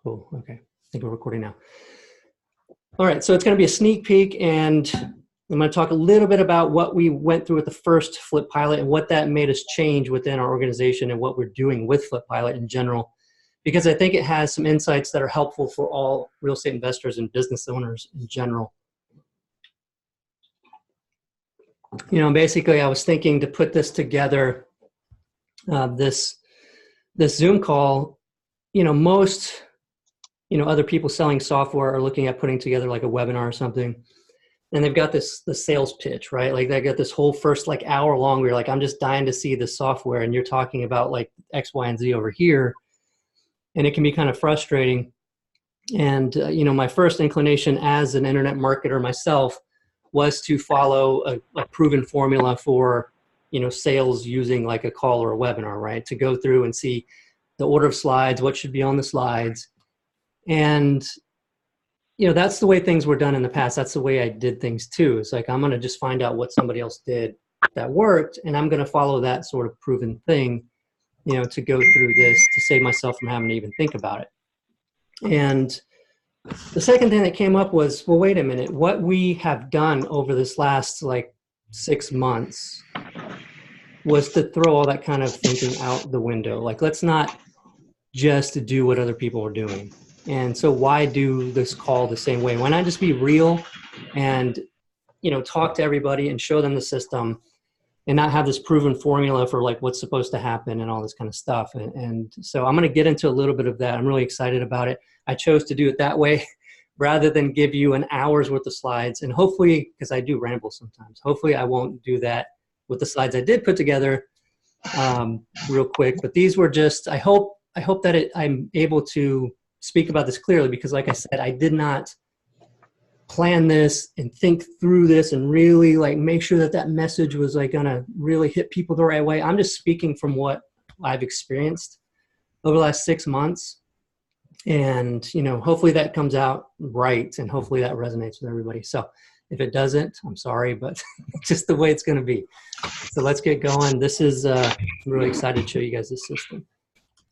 Cool. Okay. I think we're recording now. All right. So it's going to be a sneak peek, and I'm going to talk a little bit about what we went through with the first FlipPilot and what that made us change within our organization and what we're doing with FlipPilot in general, because I think it has some insights that are helpful for all real estate investors and business owners in general. You know, basically I was thinking to put this together, this Zoom call, you know, most, other people selling software are looking at putting together like a webinar or something. And they've got the sales pitch, right? Like they got this whole first like hour long where you're like, I'm just dying to see this software. And you're talking about like X, Y, and Z over here. And it can be kind of frustrating. And, my first inclination as an internet marketer myself was to follow a proven formula for, sales using like a call or a webinar, right? To go through and see the order of slides, what should be on the slides. And, that's the way things were done in the past. That's the way I did things too. It's like, I'm going to just find out what somebody else did that worked, and I'm going to follow that sort of proven thing, to go through this to save myself from having to even think about it. And the second thing that came up was, well, wait a minute, what we have done over this last like 6 months was to throw all that kind of thinking out the window. Like, let's not just do what other people are doing. And so why do this call the same way? Why not just be real and, talk to everybody and show them the system and not have this proven formula for like what's supposed to happen and all this kind of stuff. And so I'm going to get into a little bit of that. I'm really excited about it. I chose to do it that way rather than give you an hour's worth of slides. And hopefully, because I do ramble sometimes, hopefully I won't do that with the slides I did put together real quick. But these were just, I hope that I'm able to speak about this clearly, because like I said, I did not plan this and think through this and really like make sure that message was like gonna really hit people the right way. I'm just speaking from what I've experienced over the last 6 months. And, hopefully that comes out right, and hopefully that resonates with everybody. So if it doesn't, I'm sorry, but just the way it's going to be. So let's get going. This is, I'm really excited to show you guys this system.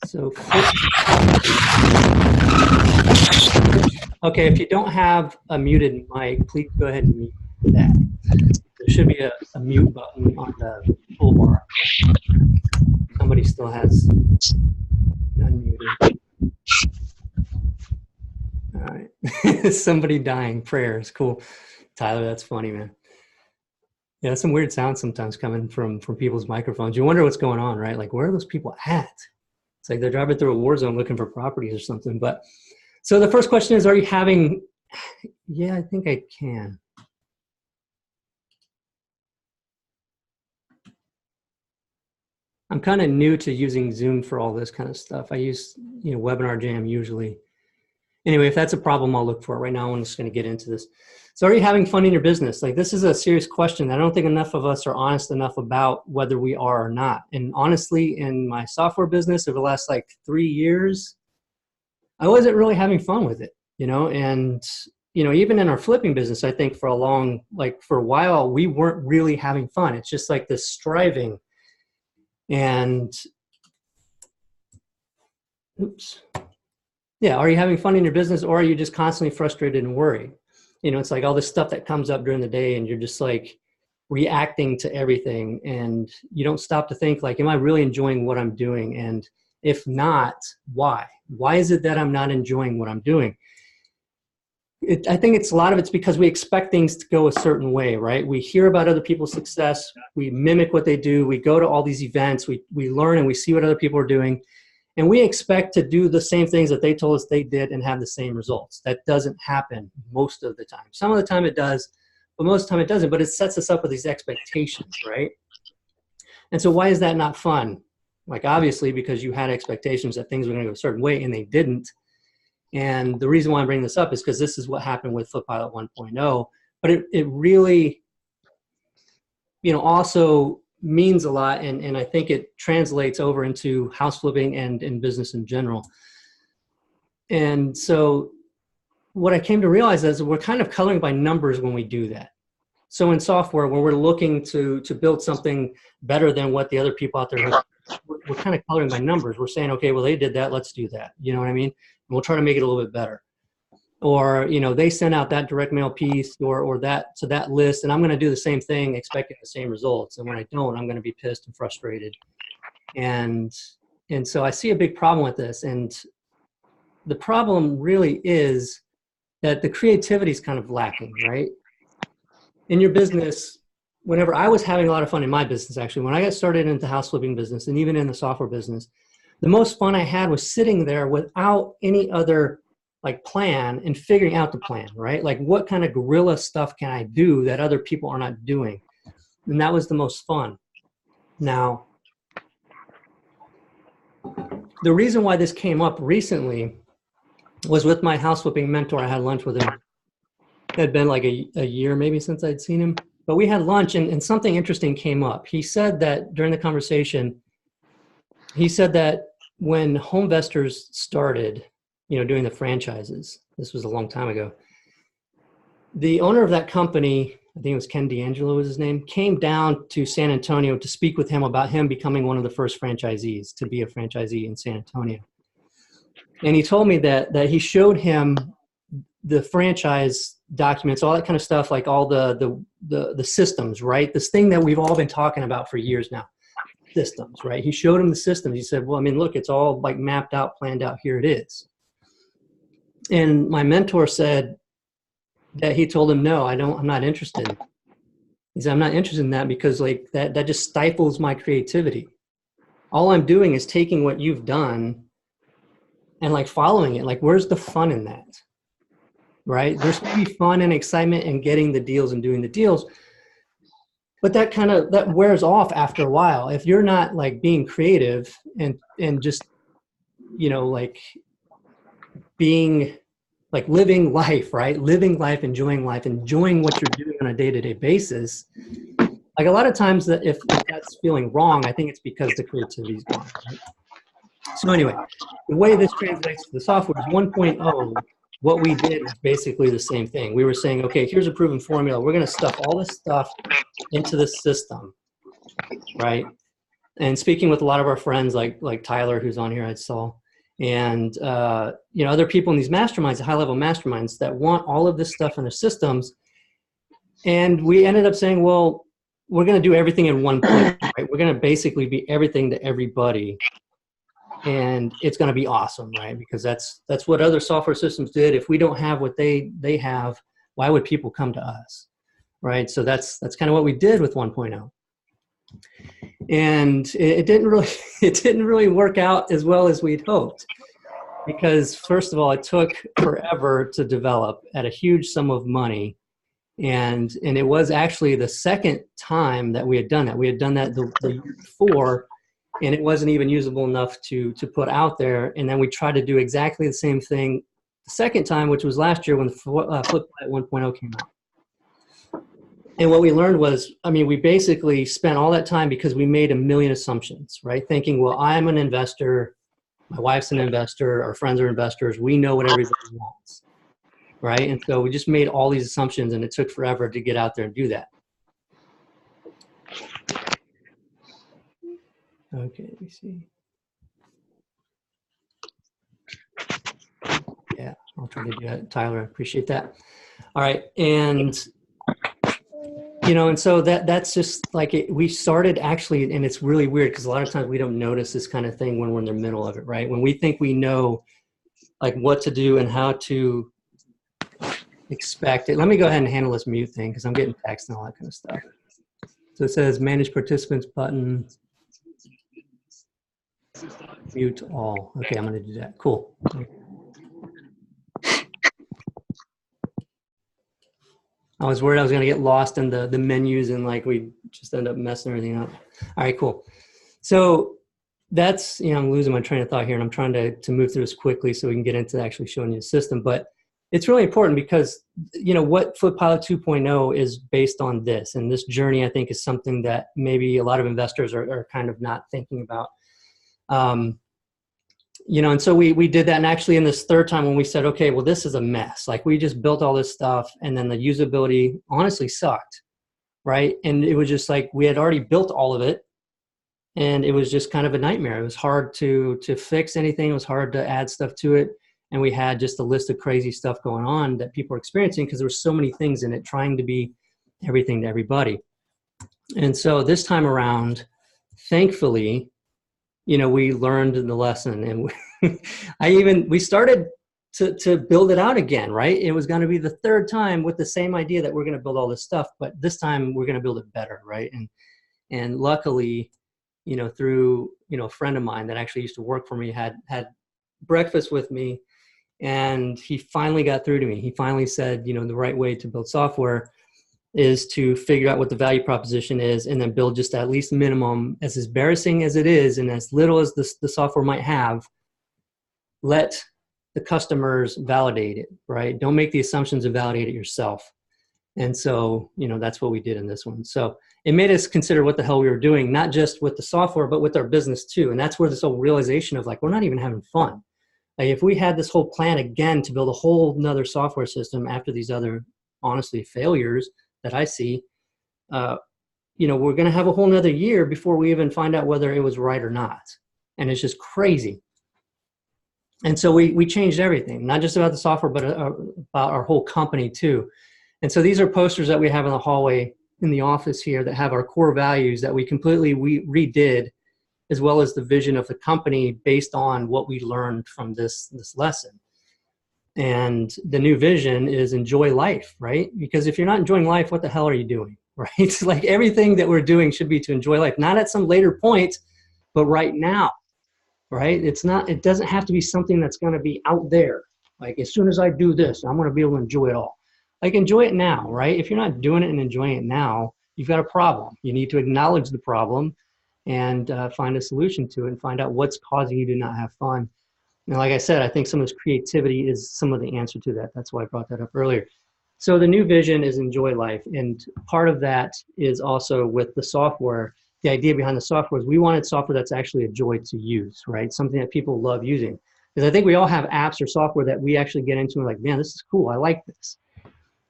So, okay, if you don't have a muted mic, please go ahead and mute that. There should be a mute button on the toolbar. Somebody still has unmuted. All right. Somebody dying. Prayers. Cool. Tyler, that's funny, man. Yeah, some weird sounds sometimes coming from people's microphones. You wonder what's going on, right? Like, where are those people at? It's like they're driving through a war zone looking for properties or something. But so the first question is, are you having, yeah, I think I can. I'm kind of new to using Zoom for all this kind of stuff. I use, Webinar Jam usually. Anyway, if that's a problem, I'll look for it. Right now, I'm just going to get into this. So are you having fun in your business? Like, this is a serious question. I don't think enough of us are honest enough about whether we are or not. And honestly, in my software business over the last like 3 years, I wasn't really having fun with it, and, even in our flipping business, I think for a while, we weren't really having fun. It's just like this striving and, oops. Yeah, are you having fun in your business, or are you just constantly frustrated and worried? It's like all this stuff that comes up during the day and you're just like reacting to everything, and you don't stop to think like, am I really enjoying what I'm doing? And if not, why? Why is it that I'm not enjoying what I'm doing? I think a lot of it's because we expect things to go a certain way, right? We hear about other people's success. We mimic what they do. We go to all these events. We learn and we see what other people are doing. And we expect to do the same things that they told us they did and have the same results. That doesn't happen most of the time. Some of the time it does, but most of the time it doesn't. But it sets us up with these expectations, right? And so why is that not fun? Like, obviously, because you had expectations that things were going to go a certain way and they didn't. And the reason why I'm bringing this up is because this is what happened with FlipPilot 1.0. But it really, also means a lot, and I think it translates over into house flipping and in business in general. And so what I came to realize is we're kind of coloring by numbers when we do that. So in software, when we're looking to build something better than what the other people out there have, we're kind of coloring by numbers. We're saying, okay, well, they did that, let's do that. You know what I mean? we'll try to make it a little bit better. Or, you know, they sent out that direct mail piece or that to that list, and I'm going to do the same thing, expecting the same results. And when I don't, I'm going to be pissed and frustrated. And so I see a big problem with this. And the problem really is that the creativity is kind of lacking, right? In your business, whenever I was having a lot of fun in my business, actually, when I got started into the house flipping business and even in the software business, the most fun I had was sitting there without any other like plan and figuring out the plan, right? Like what kind of guerrilla stuff can I do that other people are not doing? And that was the most fun. Now, the reason why this came up recently was with my house flipping mentor. I had lunch with him. It had been like a year maybe since I'd seen him, but we had lunch and something interesting came up. He said that during the conversation, he said that when Homevestors started, you know, doing the franchises, this was a long time ago, the owner of that company, I think it was Ken D'Angelo was his name, came down to San Antonio to speak with him about him becoming one of the first franchisees to be a franchisee in San Antonio. And he told me that he showed him the franchise documents, all that kind of stuff, like all the systems, right? This thing that we've all been talking about for years now, systems, right? He showed him the systems. He said, well, I mean, look, it's all like mapped out, planned out. Here it is. And my mentor said that he told him, no, I'm not interested. He said, I'm not interested in that because like that just stifles my creativity. All I'm doing is taking what you've done and like following it. Like, where's the fun in that? Right? There's going to be fun and excitement in getting the deals and doing the deals. But that wears off after a while. If you're not like being creative and just, you know, like being like living life, right? Living life, enjoying what you're doing on a day-to-day basis. Like a lot of times that if that's feeling wrong, I think it's because the creativity is gone. Right? So anyway, the way this translates to the software is 1.0. What we did was basically the same thing. We were saying, okay, here's a proven formula. We're going to stuff all this stuff into the system, right? And speaking with a lot of our friends, like Tyler, who's on here, I saw, and you know, other people in these masterminds, high-level masterminds, that want all of this stuff in their systems. And we ended up saying, well, we're going to do everything in one place, right? We're going to basically be everything to everybody. And it's going to be awesome, right? Because that's what other software systems did. If we don't have what they have, why would people come to us, right? So that's kind of what we did with 1.0. And it didn't really work out as well as we'd hoped, because first of all, it took forever to develop at a huge sum of money. And it was actually the second time that we had done that. We had done that the year before, and it wasn't even usable enough to put out there. And then we tried to do exactly the same thing the second time, which was last year when the FlipPilot 1.0 came out. And what we learned was, I mean, we basically spent all that time because we made a million assumptions, right? Thinking, well, I'm an investor, my wife's an investor, our friends are investors, we know what everybody wants, right? And so we just made all these assumptions, and it took forever to get out there and do that. Okay, let me see. Yeah, I'll try to do that, Tyler. I appreciate that. All right, and you know, and so that's just like we started actually, and it's really weird because a lot of times we don't notice this kind of thing when we're in the middle of it, right? When we think we know like what to do and how to expect it. Let me go ahead and handle this mute thing because I'm getting text and all that kind of stuff. So it says manage participants button. Mute all. Okay, I'm going to do that. Cool. I was worried I was going to get lost in the menus and like we just end up messing everything up. All right, cool. So that's, you know, I'm losing my train of thought here, and I'm trying to move through this quickly so we can get into actually showing you the system. But it's really important because, you know, what FlipPilot 2.0 is based on this. And this journey, I think, is something that maybe a lot of investors are kind of not thinking about. You know, and so we did that. And actually in this third time when we said, okay, well, this is a mess. Like we just built all this stuff and then the usability honestly sucked, right? And it was just like, we had already built all of it and it was just kind of a nightmare. It was hard to fix anything. It was hard to add stuff to it. And we had just a list of crazy stuff going on that people were experiencing because there were so many things in it trying to be everything to everybody. And so this time around, thankfully, we learned the lesson, and we started to build it out again, right? It was going to be the third time with the same idea that we're going to build all this stuff, but this time we're going to build it better, right? And luckily, through, a friend of mine that actually used to work for me had breakfast with me, and he finally got through to me. He finally said, the right way to build software is to figure out what the value proposition is and then build just at least minimum, as embarrassing as it is and as little as the software might have, let the customers validate it, right? Don't make the assumptions and validate it yourself. And so, that's what we did in this one. So it made us consider what the hell we were doing, not just with the software, but with our business too. And that's where this whole realization of we're not even having fun. Like if we had this whole plan again to build a whole nother software system after these other, honestly, failures that I see, we're going to have a whole nother year before we even find out whether it was right or not. And it's just crazy. And so we changed everything, not just about the software, but about our whole company too. And so these are posters that we have in the hallway in the office here that have our core values that we completely redid, as well as the vision of the company based on what we learned from this lesson. And the new vision is enjoy life, right? Because if you're not enjoying life, what the hell are you doing, right? It's like everything that we're doing should be to enjoy life, not at some later point, but right now, right? It doesn't have to be something that's going to be out there. Like as soon as I do this, I'm going to be able to enjoy it all. Like enjoy it now, right? If you're not doing it and enjoying it now, you've got a problem. You need to acknowledge the problem and find a solution to it and find out what's causing you to not have fun. And like I said, I think some of this creativity is some of the answer to that. That's why I brought that up earlier. So the new vision is enjoy life. And part of that is also with the software. The idea behind the software is we wanted software that's actually a joy to use, right? Something that people love using. Because I think we all have apps or software that we actually get into and like, man, this is cool. I like this.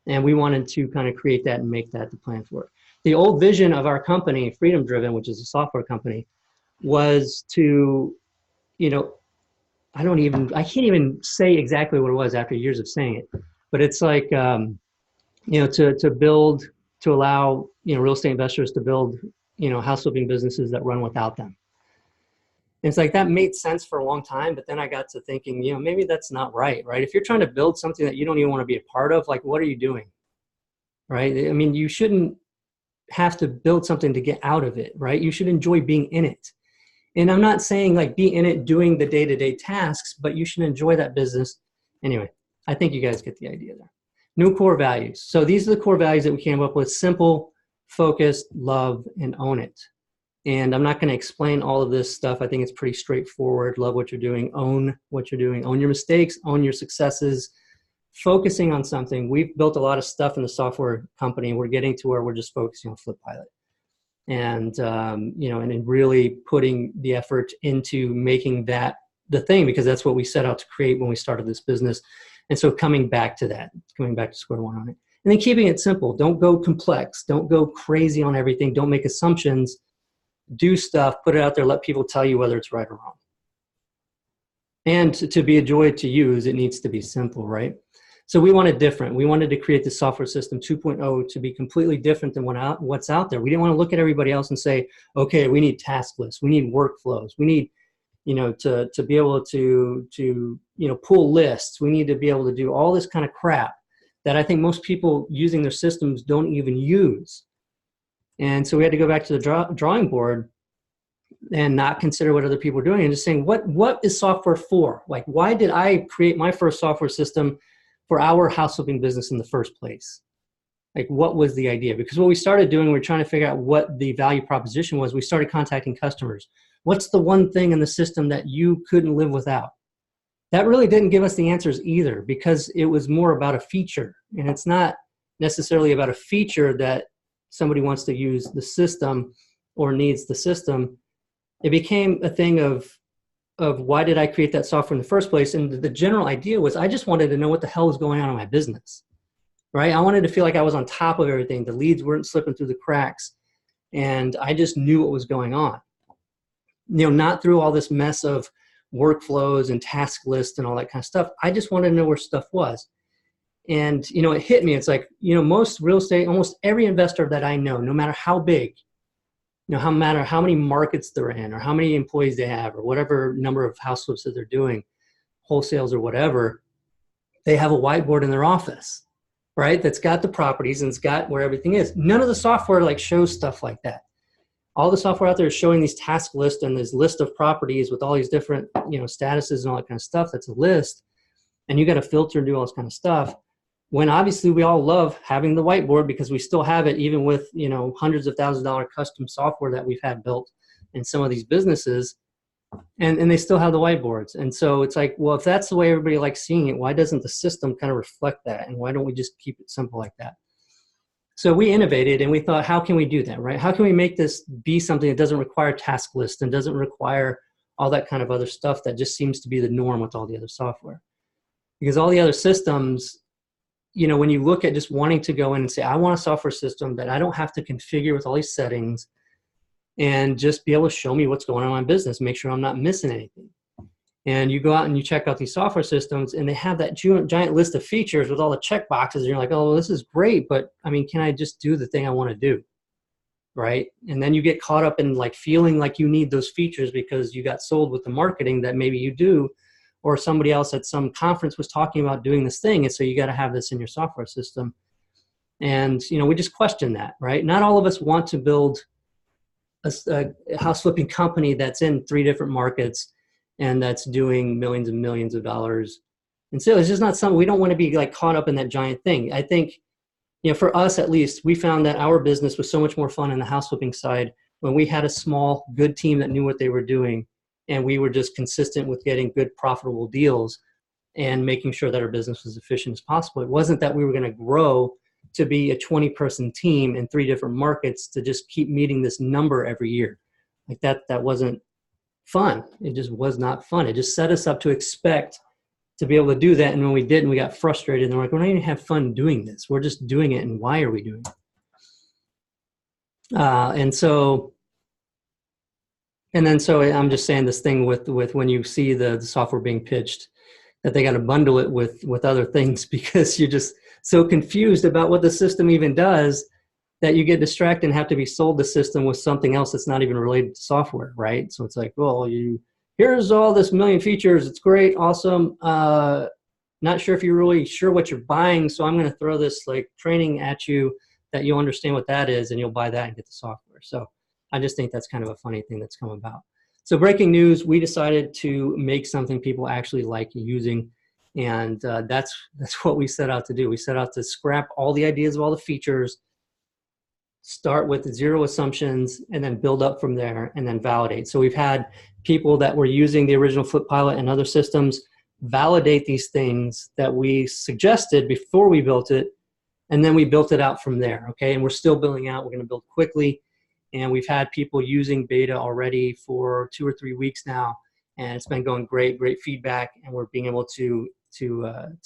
And we wanted to kind of create that and make that the plan for it. The old vision of our company, Freedom Driven, which is a software company, was to, I can't even say exactly what it was after years of saying it, but it's like, to build, to allow, real estate investors to build, house flipping businesses that run without them. And it's like, that made sense for a long time, but then I got to thinking, maybe that's not right? If you're trying to build something that you don't even want to be a part of, like, what are you doing, right? I mean, you shouldn't have to build something to get out of it, right? You should enjoy being in it. And I'm not saying like be in it doing the day-to-day tasks, but you should enjoy that business. Anyway, I think you guys get the idea there. New core values. So these are the core values that we came up with: simple, focused, love, and own it. And I'm not going to explain all of this stuff. I think it's pretty straightforward. Love what you're doing, own what you're doing, own your mistakes, own your successes, focusing on something. We've built a lot of stuff in the software company. We're getting to where we're just focusing on FlipPilot. And, and really putting the effort into making that the thing, because that's what we set out to create when we started this business. And so coming back to square one on it. And then keeping it simple. Don't go complex. Don't go crazy on everything. Don't make assumptions. Do stuff, put it out there, let people tell you whether it's right or wrong. And to be a joy to use, it needs to be simple, right? So we wanted different. We wanted to create the software system 2.0 to be completely different than what's out there. We didn't want to look at everybody else and say, okay, we need task lists, we need workflows, we need, to be able to pull lists. We need to be able to do all this kind of crap that I think most people using their systems don't even use. And so we had to go back to the drawing board and not consider what other people are doing and just saying, what is software for? Like, why did I create my first software system for our house flipping business in the first place? Like, what was the idea? Because what we started doing, we were trying to figure out what the value proposition was. We started contacting customers. What's the one thing in the system that you couldn't live without? That really didn't give us the answers either, because it was more about a feature. And it's not necessarily about a feature that somebody wants to use the system or needs the system. It became a thing of why did I create that software in the first place? And the general idea was I just wanted to know what the hell was going on in my business, right? I wanted to feel like I was on top of everything. The leads weren't slipping through the cracks, and I just knew what was going on. Not through all this mess of workflows and task lists and all that kind of stuff. I just wanted to know where stuff was. And, you know, it hit me. It's like, you know, most real estate, almost every investor that I know, no matter how big, you know, no matter how many markets they're in or how many employees they have or whatever number of house flips that they're doing, wholesales or whatever, they have a whiteboard in their office, right? That's got the properties and it's got where everything is. None of the software like shows stuff like that. All the software out there is showing these task lists and this list of properties with all these different, you know, statuses and all that kind of stuff. That's a list. And you got to filter and do all this kind of stuff. When obviously we all love having the whiteboard because we still have it, even with, you know, hundreds of thousands of dollar custom software that we've had built in some of these businesses, and they still have the whiteboards. And so it's like, well, if that's the way everybody likes seeing it, why doesn't the system kind of reflect that? And why don't we just keep it simple like that? So we innovated and we thought, how can we do that, right? How can we make this be something that doesn't require task lists and doesn't require all that kind of other stuff that just seems to be the norm with all the other software? Because all the other systems, you know, when you look at just wanting to go in and say, I want a software system that I don't have to configure with all these settings and just be able to show me what's going on in my business, make sure I'm not missing anything. And you go out and you check out these software systems and they have that giant list of features with all the check boxes. And you're like, oh, well, this is great, but I mean, can I just do the thing I want to do? Right? And then you get caught up in like feeling like you need those features because you got sold with the marketing that maybe you do, or somebody else at some conference was talking about doing this thing. And so you got to have this in your software system. And, you know, we just question that, right? Not all of us want to build a house flipping company that's in 3 different markets and that's doing millions and millions of dollars. And so it's just not something, we don't want to be like caught up in that giant thing. I think, you know, for us at least, we found that our business was so much more fun in the house flipping side when we had a small, good team that knew what they were doing. And we were just consistent with getting good, profitable deals and making sure that our business was efficient as possible. It wasn't that we were going to grow to be a 20-person team in 3 different markets to just keep meeting this number every year. Like that wasn't fun. It just was not fun. It just set us up to expect to be able to do that. And when we didn't, we got frustrated. And we're like, we're not even have fun doing this. We're just doing it. And why are we doing it? And then so I'm just saying this thing with when you see the software being pitched, that they got to bundle it with other things because you're just so confused about what the system even does that you get distracted and have to be sold the system with something else that's not even related to software, right? So it's like, well, here's all this million features. It's great, awesome. Not sure if you're really sure what you're buying, so I'm going to throw this like training at you that you'll understand what that is and you'll buy that and get the software. So I just think that's kind of a funny thing that's come about. So breaking news, we decided to make something people actually like using. And that's what we set out to do. We set out to scrap all the ideas of all the features, start with 0 assumptions, and then build up from there and then validate. So we've had people that were using the original FlipPilot and other systems validate these things that we suggested before we built it. And then we built it out from there, okay? And we're still building out. We're going to build quickly. And we've had people using beta already for 2 or 3 weeks now, and it's been going great feedback, and we're being able to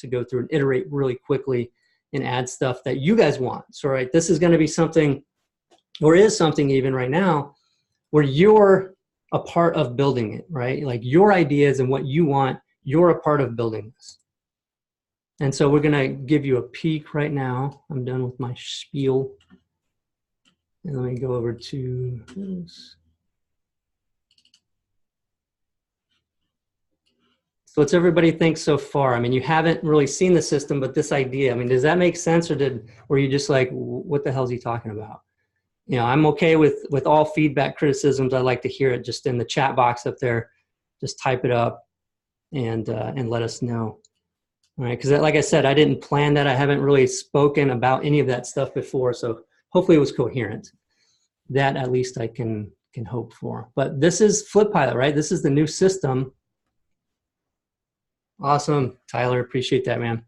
go through and iterate really quickly and add stuff that you guys want. So, right, this is going to be something, or is something even right now, where you're a part of building it, right? Like your ideas and what you want, you're a part of building this. And so we're going to give you a peek right now. I'm done with my spiel. And let me go over to this. So what's everybody think so far? I mean, you haven't really seen the system, but this idea, I mean, does that make sense, or were you just like, what the hell is he talking about? You know, I'm okay with all feedback, criticisms. I like to hear it just in the chat box up there. Just type it up and let us know. All right, because like I said, I didn't plan that. I haven't really spoken about any of that stuff before, so hopefully it was coherent. That at least I can hope for. But this is FlipPilot, right? This is the new system. Awesome, Tyler, appreciate that, man.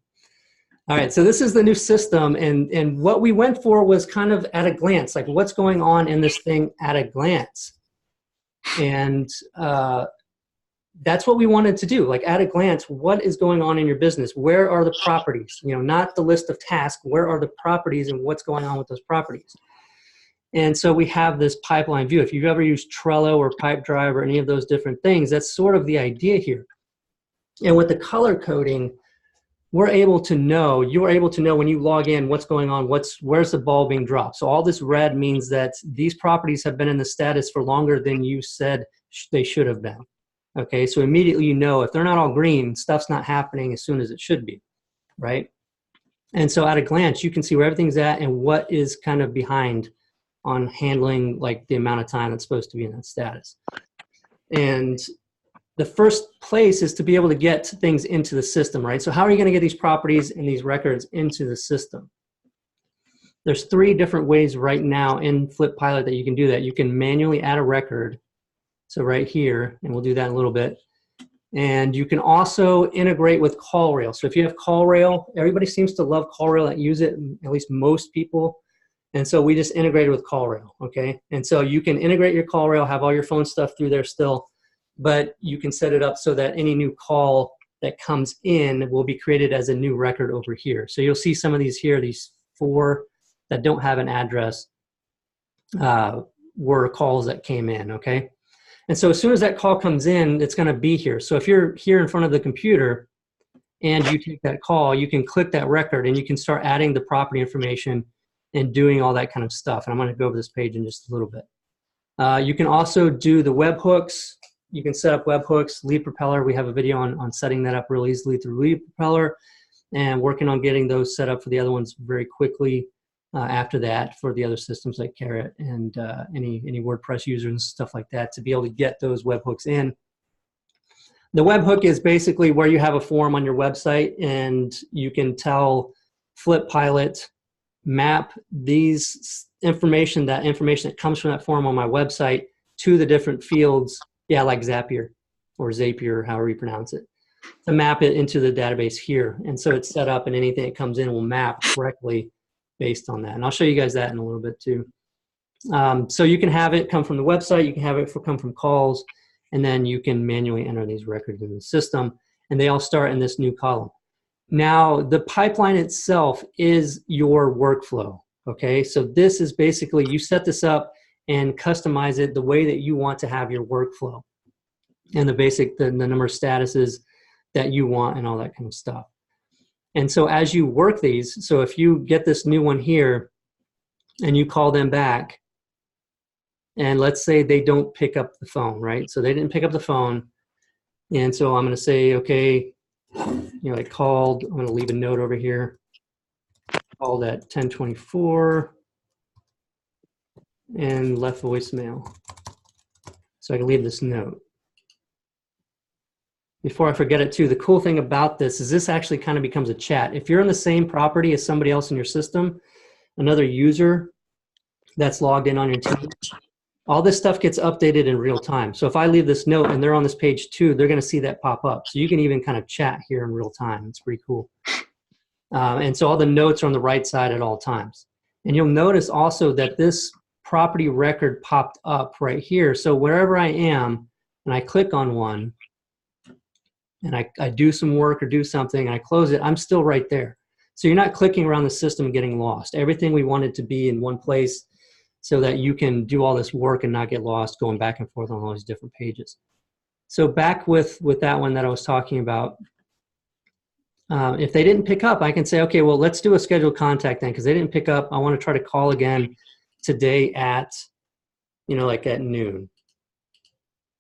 All right, so this is the new system, and what we went for was kind of at a glance, like what's going on in this thing at a glance. And that's what we wanted to do, like at a glance, what is going on in your business? Where are the properties? You know, not the list of tasks, where are the properties and what's going on with those properties? And so we have this pipeline view. If you've ever used Trello or Pipedrive or any of those different things, that's sort of the idea here. And with the color coding, you're able to know when you log in what's going on, where's the ball being dropped. So all this red means that these properties have been in the status for longer than you said they should have been. Okay, so immediately you know if they're not all green, stuff's not happening as soon as it should be, right? And so at a glance, you can see where everything's at and what is kind of behind on handling like the amount of time that's supposed to be in that status. And the first place is to be able to get things into the system, right? So how are you going to get these properties and these records into the system? There's 3 different ways right now in FlipPilot that you can do that. You can manually add a record. So right here, and we'll do that in a little bit. And you can also integrate with CallRail. So if you have CallRail, everybody seems to love CallRail that use it, at least most people. And so we just integrated with CallRail, okay? And so you can integrate your CallRail, have all your phone stuff through there still, but you can set it up so that any new call that comes in will be created as a new record over here. So you'll see some of these here, these 4 that don't have an address were calls that came in, okay? And so as soon as that call comes in, it's gonna be here. So if you're here in front of the computer and you take that call, you can click that record and you can start adding the property information and doing all that kind of stuff. And I'm gonna go over this page in just a little bit. You can also do the webhooks. You can set up webhooks, Lead Propeller. We have a video on setting that up real easily through Lead Propeller and working on getting those set up for the other ones very quickly after that for the other systems like Carrot and any WordPress users and stuff like that to be able to get those webhooks in. The webhook is basically where you have a form on your website and you can tell FlipPilot, map these information that comes from that form on my website to the different fields, yeah, like Zapier or Zapier, however you pronounce it, to map it into the database here. And so it's set up and anything that comes in will map correctly based on that. And I'll show you guys that in a little bit too. So you can have it come from the website, you can have it come from calls, and then you can manually enter these records in the system, and they all start in this new column. Now, the pipeline itself is your workflow, okay? So this is basically, you set this up and customize it the way that you want to have your workflow and the number of statuses that you want and all that kind of stuff. And so as you work these, so if you get this new one here and you call them back, and let's say they don't pick up the phone, right? So they didn't pick up the phone. And so I'm going to say, okay, you know, I called, I'm going to leave a note over here, called at 10:24 and left voicemail. So I can leave this note. Before I forget it too, the cool thing about this is this actually kind of becomes a chat. If you're in the same property as somebody else in your system, another user that's logged in on your team, all this stuff gets updated in real time. So if I leave this note and they're on this page too, they're going to see that pop up. So you can even kind of chat here in real time. It's pretty cool. And so all the notes are on the right side at all times. And you'll notice also that this property record popped up right here. So wherever I am and I click on one and I do some work or do something and I close it, I'm still right there. So you're not clicking around the system and getting lost. Everything we want it to be in one place so that you can do all this work and not get lost going back and forth on all these different pages. So back with that one that I was talking about, if they didn't pick up, I can say, okay, well, let's do a scheduled contact then because they didn't pick up. I want to try to call again today at, you know, like at noon,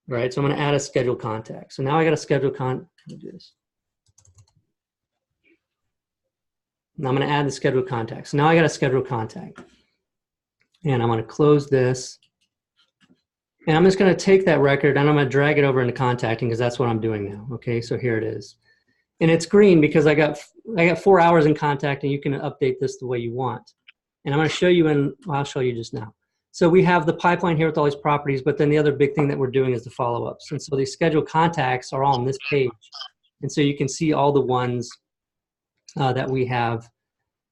right? So I'm going to add a scheduled contact. So now I got a scheduled contact. Let me do this. Now I'm going to add the scheduled contact. So now I got a scheduled contact. And I'm going to close this. And I'm just going to take that record and I'm going to drag it over into contacting because that's what I'm doing now. Okay, so here it is. And it's green because I got 4 hours in contacting. You can update this the way you want. And I'm going to show you I'll show you just now. So we have the pipeline here with all these properties, but then the other big thing that we're doing is the follow-ups. And so these scheduled contacts are all on this page. And so you can see all the ones that we have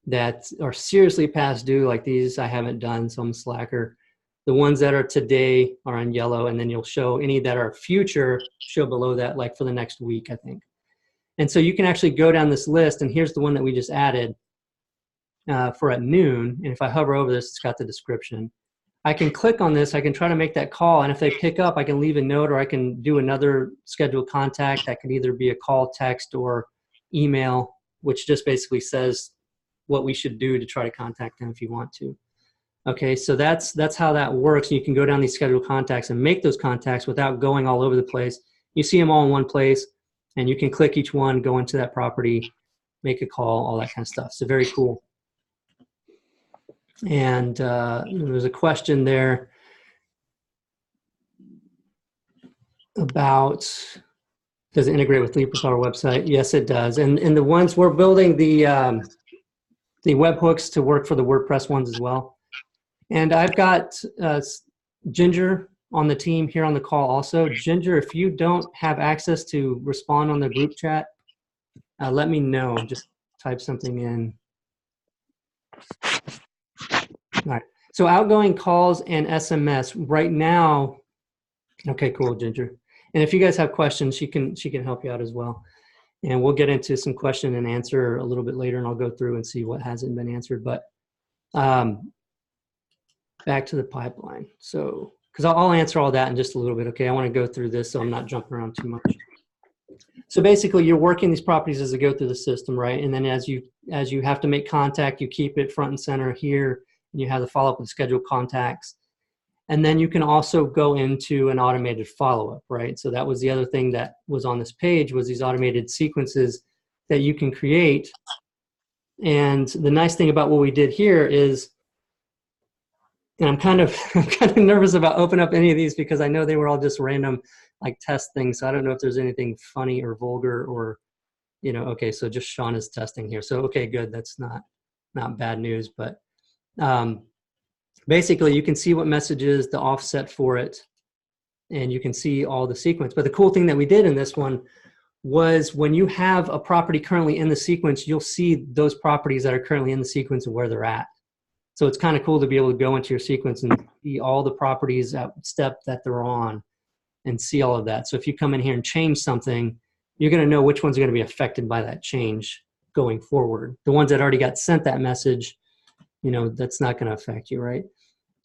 that are seriously past due, like these I haven't done, so I'm a slacker. The ones that are today are in yellow, and then you'll show any that are future, show below that, like for the next week, I think. And so you can actually go down this list, and here's the one that we just added for at noon. And if I hover over this, it's got the description. I can click on this, I can try to make that call, and if they pick up, I can leave a note, or I can do another scheduled contact. That could either be a call, text, or email, which just basically says what we should do to try to contact them if you want to. Okay, so that's how that works. You can go down these scheduled contacts and make those contacts without going all over the place. You see them all in one place, and you can click each one, go into that property, make a call, all that kind of stuff. So very cool. And there's a question there about, does it integrate with FlipPilot website? Yes, it does. And the ones we're building the webhooks to work for the WordPress ones as well. And I've got Ginger on the team here on the call also. Ginger, if you don't have access to respond on the group chat, let me know. Just type something in. All right. So outgoing calls and SMS right now. Okay, cool, Ginger. And if you guys have questions, she can help you out as well. And we'll get into some question and answer a little bit later, and I'll go through and see what hasn't been answered. But back to the pipeline. So, because I'll answer all that in just a little bit. Okay, I want to go through this so I'm not jumping around too much. So basically, you're working these properties as they go through the system, right? And then as you have to make contact, you keep it front and center here, and you have the follow-up with scheduled contacts. And then you can also go into an automated follow-up, right? So that was the other thing that was on this page, was these automated sequences that you can create. And the nice thing about what we did here is, and I'm kind of nervous about opening up any of these because I know they were all just random like test things. So I don't know if there's anything funny or vulgar or, okay, so just Sean is testing here. So, okay, good. That's not bad news, but basically you can see what messages, the offset for it, and you can see all the sequence. But the cool thing that we did in this one was when you have a property currently in the sequence, you'll see those properties that are currently in the sequence and where they're at. So it's kind of cool to be able to go into your sequence and see all the properties at step that they're on and see all of that. So if you come in here and change something, you're going to know which ones are going to be affected by that change going forward. The ones that already got sent that message, that's not going to affect you, right?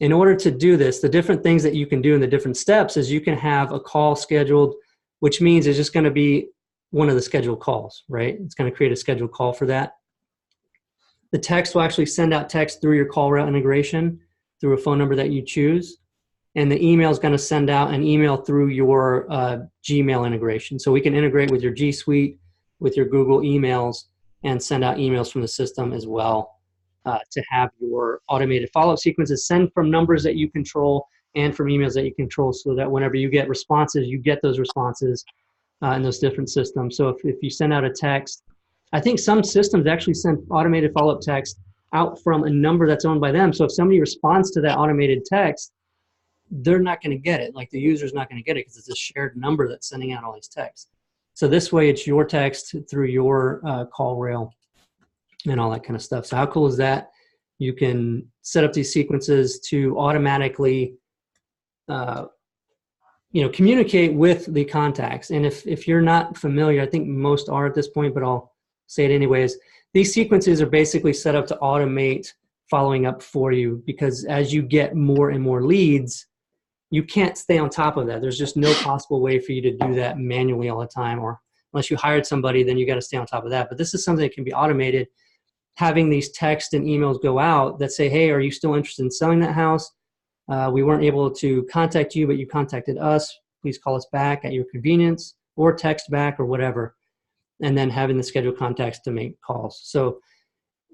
In order to do this, the different things that you can do in the different steps is you can have a call scheduled, which means it's just going to be one of the scheduled calls, right? It's going to create a scheduled call for that. The text will actually send out text through your call route integration through a phone number that you choose. And the email is going to send out an email through your Gmail integration. So we can integrate with your G Suite, with your Google emails, and send out emails from the system as well to have your automated follow-up sequences send from numbers that you control and from emails that you control, so that whenever you get responses, you get those responses in those different systems. So if you send out a text, I think some systems actually send automated follow-up text out from a number that's owned by them. So if somebody responds to that automated text, they're not going to get it. Like the user's not going to get it because it's a shared number that's sending out all these texts. So this way it's your text through your call rail and all that kind of stuff. So how cool is that? You can set up these sequences to automatically communicate with the contacts. And if you're not familiar, I think most are at this point, but I'll say it anyways. These sequences are basically set up to automate following up for you, because as you get more and more leads, you can't stay on top of that. There's just no possible way for you to do that manually all the time, or unless you hired somebody, then you got to stay on top of that. But this is something that can be automated. Having these texts and emails go out that say, hey, are you still interested in selling that house? We weren't able to contact you, but you contacted us. Please call us back at your convenience, or text back, or whatever. And then having the scheduled contacts to make calls. So,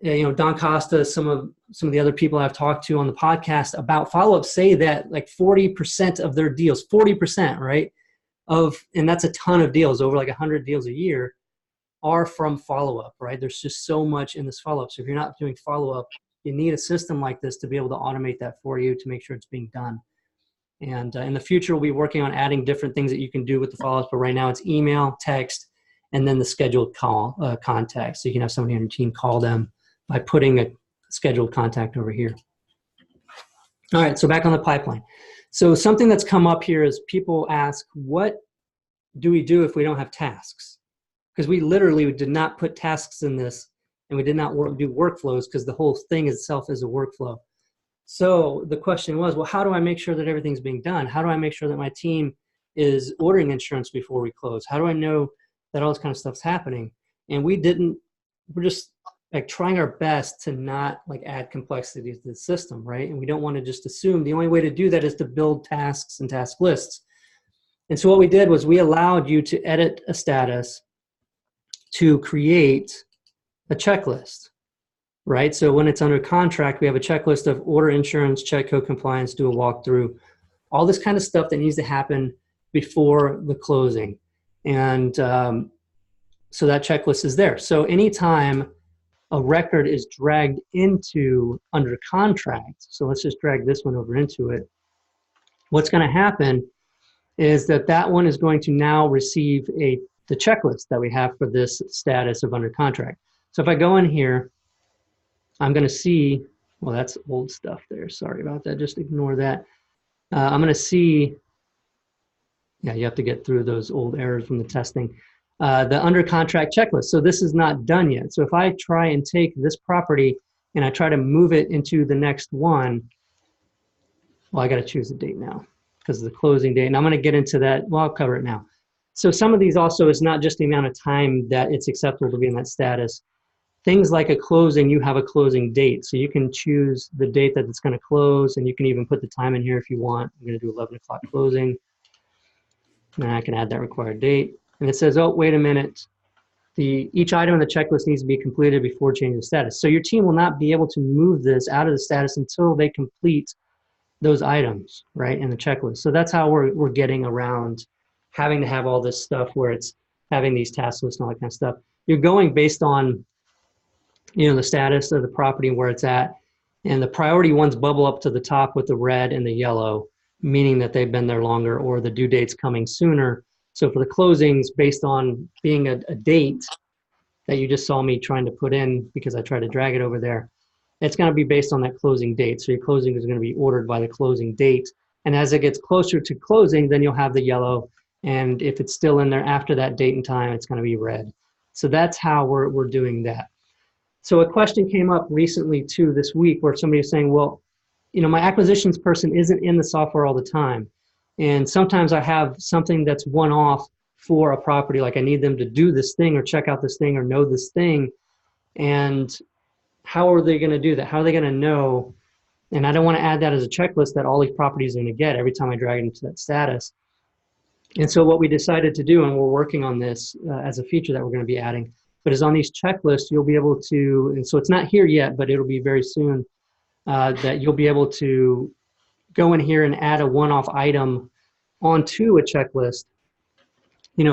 Don Costa, some of the other people I've talked to on the podcast about follow-up say that like 40% of their deals, 40%, right? And that's a ton of deals, over like 100 deals a year, are from follow-up, right? There's just so much in this follow-up. So if you're not doing follow-up, you need a system like this to be able to automate that for you to make sure it's being done. And in the future, we'll be working on adding different things that you can do with the follow-ups. But right now it's email, text, and then the scheduled call contact. So you can have somebody on your team call them by putting a scheduled contact over here. All right, so back on the pipeline. So something that's come up here is people ask, what do we do if we don't have tasks? Because we literally did not put tasks in this, and we did not do workflows, because the whole thing itself is a workflow. So the question was, well, how do I make sure that everything's being done? How do I make sure that my team is ordering insurance before we close? How do I know that all this kind of stuff's happening? And we're just like trying our best to not like add complexity to the system, right? And we don't want to just assume the only way to do that is to build tasks and task lists. And so what we did was we allowed you to edit a status to create a checklist, right? So when it's under contract, we have a checklist of order insurance, check code compliance, do a walkthrough, all this kind of stuff that needs to happen before the closing. And so that checklist is there. So anytime a record is dragged into under contract, so let's just drag this one over into it, what's going to happen is that one is going to now receive the checklist that we have for this status of under contract. So if I go in here, I'm going to see, well, that's old stuff there. Sorry about that. Just ignore that. I'm going to see, yeah, you have to get through those old errors from the testing. The under contract checklist. So this is not done yet. So if I try and take this property and I try to move it into the next one, well, I got to choose the date now because of the closing date. And I'm going to get into that. Well, I'll cover it now. So some of these also is not just the amount of time that it's acceptable to be in that status. Things like a closing, you have a closing date. So you can choose the date that it's going to close, and you can even put the time in here if you want. I'm going to do 11 o'clock closing. And I can add that required date. And it says, oh, wait a minute. Each item in the checklist needs to be completed before changing the status. So your team will not be able to move this out of the status until they complete those items, right, in the checklist. So that's how we're getting around having to have all this stuff where it's having these task lists and all that kind of stuff. You're going based on, the status of the property and where it's at. And the priority ones bubble up to the top with the red and the yellow, meaning that they've been there longer or the due date's coming sooner. So for the closings, based on being a date that you just saw me trying to put in because I tried to drag it over there, it's going to be based on that closing date. So your closing is going to be ordered by the closing date. And as it gets closer to closing, then you'll have the yellow. And if it's still in there after that date and time, it's going to be red. So that's how we're doing that. So a question came up recently too this week where somebody was saying, well, my acquisitions person isn't in the software all the time. And sometimes I have something that's one-off for a property, like I need them to do this thing or check out this thing or know this thing. And how are they going to do that? How are they going to know? And I don't want to add that as a checklist that all these properties are going to get every time I drag it into that status. And so what we decided to do, and we're working on this as a feature that we're going to be adding, but is on these checklists, you'll be able to, and so it's not here yet, but it'll be very soon, that you'll be able to go in here and add a one-off item onto a checklist,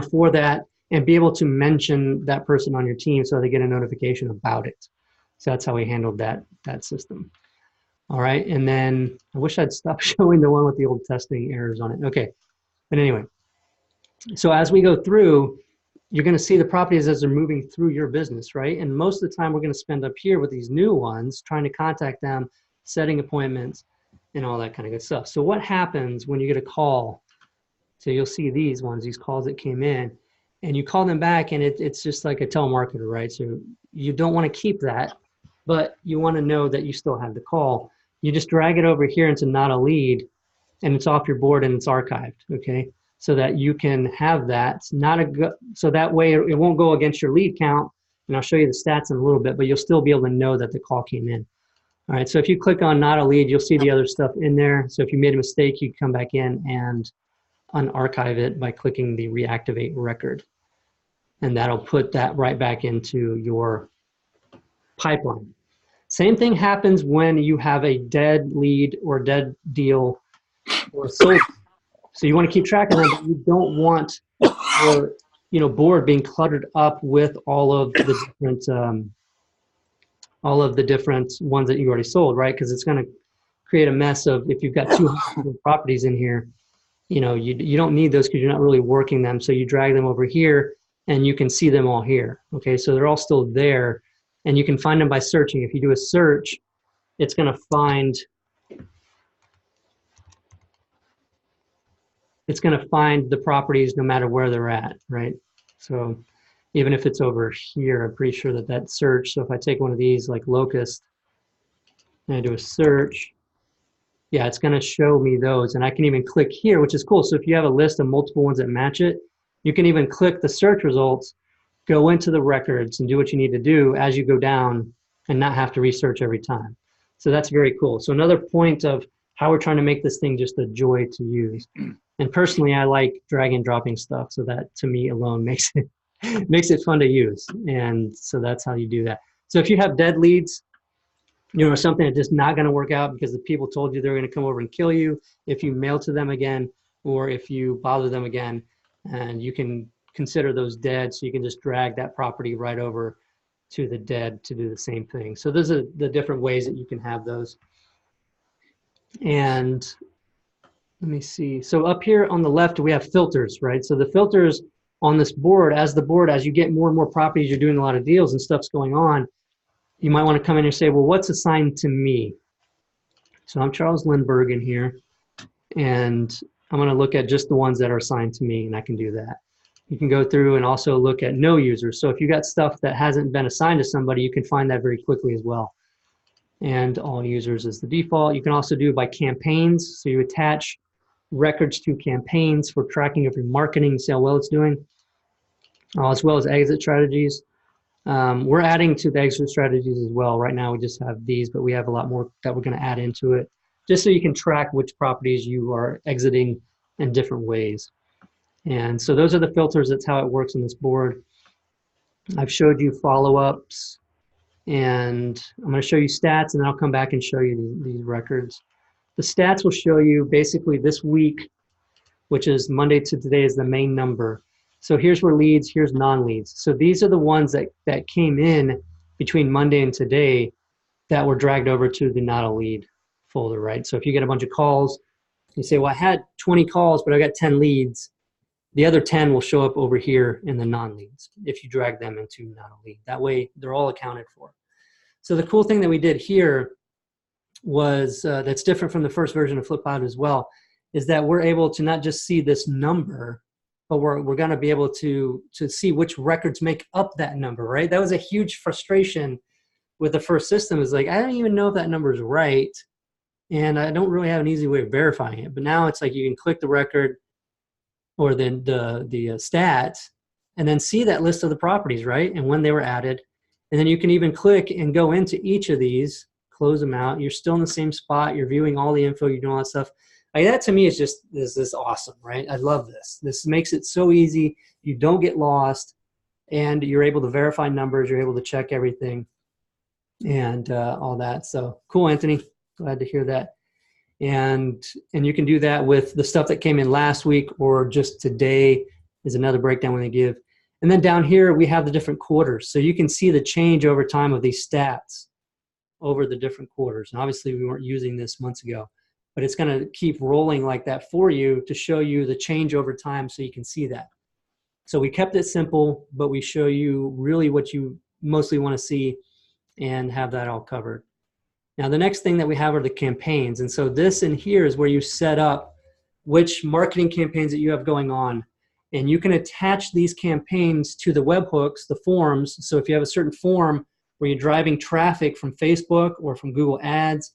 for that, and be able to mention that person on your team so they get a notification about it. So that's how we handled that system. All right, and then I wish I'd stop showing the one with the old testing errors on it. Okay, but anyway, so as we go through, you're going to see the properties as they're moving through your business, right? And most of the time we're going to spend up here with these new ones, trying to contact them, setting appointments, and all that kind of good stuff. So what happens when you get a call? So you'll see these calls that came in, and you call them back, and it's just like a telemarketer, right? So you don't want to keep that, but you want to know that you still have the call. You just drag it over here into not a lead, and it's off your board and it's archived, okay? So that you can have that. It's not so that way it won't go against your lead count, and I'll show you the stats in a little bit, but you'll still be able to know that the call came in. All right, so if you click on not a lead, you'll see the other stuff in there. So if you made a mistake, you can come back in and unarchive it by clicking the reactivate record. And that'll put that right back into your pipeline. Same thing happens when you have a dead lead or dead deal or sold. So you want to keep track of them, but you don't want your board being cluttered up with all of the different ones that you already sold, right? Because it's going to create a mess of, if you've got 200 properties in here, you don't need those because you're not really working them. So you drag them over here and you can see them all here. Okay, so they're all still there, and you can find them by searching. If you do a search, it's going to find the properties no matter where they're at, right? So even if it's over here, I'm pretty sure that search, so if I take one of these like locust and I do a search, yeah, it's going to show me those. And I can even click here, which is cool. So if you have a list of multiple ones that match it, you can even click the search results, go into the records and do what you need to do as you go down and not have to research every time. So that's very cool. So another point of how we're trying to make this thing just a joy to use. And personally, I like drag and dropping stuff. So that to me alone makes it makes it fun to use. And so that's how you do that. So if you have dead leads, you know, something that's just not going to work out because the people told you they're going to come over and kill you if you mail to them again, or if you bother them again, and you can consider those dead, so you can just drag that property right over to the dead to do the same thing. So those are the different ways that you can have those. And let me see. So up here on the left, we have filters, right? So the filters on this board, as you get more and more properties, you're doing a lot of deals and stuff's going on, you might want to come in and say, well, what's assigned to me? So I'm Charles Lindbergh in here, and I'm going to look at just the ones that are assigned to me, and I can do that. You can go through and also look at no users. So if you got stuff that hasn't been assigned to somebody, you can find that very quickly as well. And all users is the default. You can also do it by campaigns. So you attach records to campaigns for tracking of your marketing, see how well it's doing, as well as exit strategies. We're adding to the exit strategies as well. Right now we just have these, but we have a lot more that we're going to add into it, just so you can track which properties you are exiting in different ways. And so those are the filters. That's how it works on this board. I've showed you follow-ups, and I'm going to show you stats, and then I'll come back and show you these records. The stats will show you basically this week, which is Monday to today, is the main number. So here's where leads, here's non-leads. So these are the ones that came in between Monday and today that were dragged over to the not a lead folder, right? So if you get a bunch of calls, you say, well, I had 20 calls, but I got 10 leads. The other 10 will show up over here in the non-leads if you drag them into not a lead. That way they're all accounted for. So the cool thing that we did here was, that's different from the first version of FlipPilot as well, is that we're able to not just see this number, but we're going to be able to see which records make up that number, right? That was a huge frustration with the first system. Is like, I don't even know if that number is right, and I don't really have an easy way of verifying it. But now it's like you can click the record or the stats and then see that list of the properties, right? And when they were added. And then you can even click and go into each of these, close them out. You're still in the same spot. You're viewing all the info. You're doing all that stuff. Like that to me is just this awesome, right? I love this. This makes it so easy. You don't get lost, and you're able to verify numbers. You're able to check everything and all that. So cool, Anthony. Glad to hear that. And you can do that with the stuff that came in last week or just today is another breakdown when they give. And then down here, we have the different quarters. So you can see the change over time of these stats over the different quarters. And obviously we weren't using this months ago, but it's going to keep rolling like that for you to show you the change over time so you can see that. So we kept it simple, but we show you really what you mostly want to see and have that all covered. Now the next thing that we have are the campaigns. And so this in here is where you set up which marketing campaigns that you have going on. And you can attach these campaigns to the webhooks, the forms. So if you have a certain form where you're driving traffic from Facebook or from Google Ads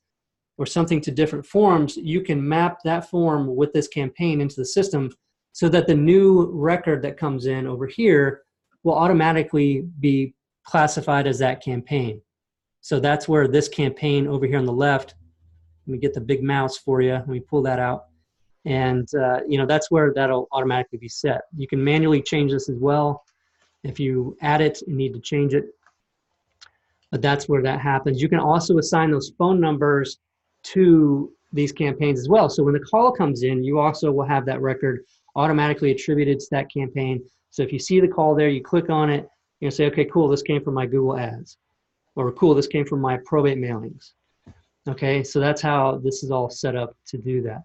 or something to different forms, you can map that form with this campaign into the system so that the new record that comes in over here will automatically be classified as that campaign. So that's where this campaign over here on the left, let me get the big mouse for you. Let me pull that out. And that's where that'll automatically be set. You can manually change this as well. If you add it, you need to change it. But that's where that happens. You can also assign those phone numbers to these campaigns as well. So when the call comes in, you also will have that record automatically attributed to that campaign. So if you see the call there, you click on it, you're gonna say, okay, cool, this came from my Google Ads. Or cool, this came from my probate mailings. Okay, so that's how this is all set up to do that.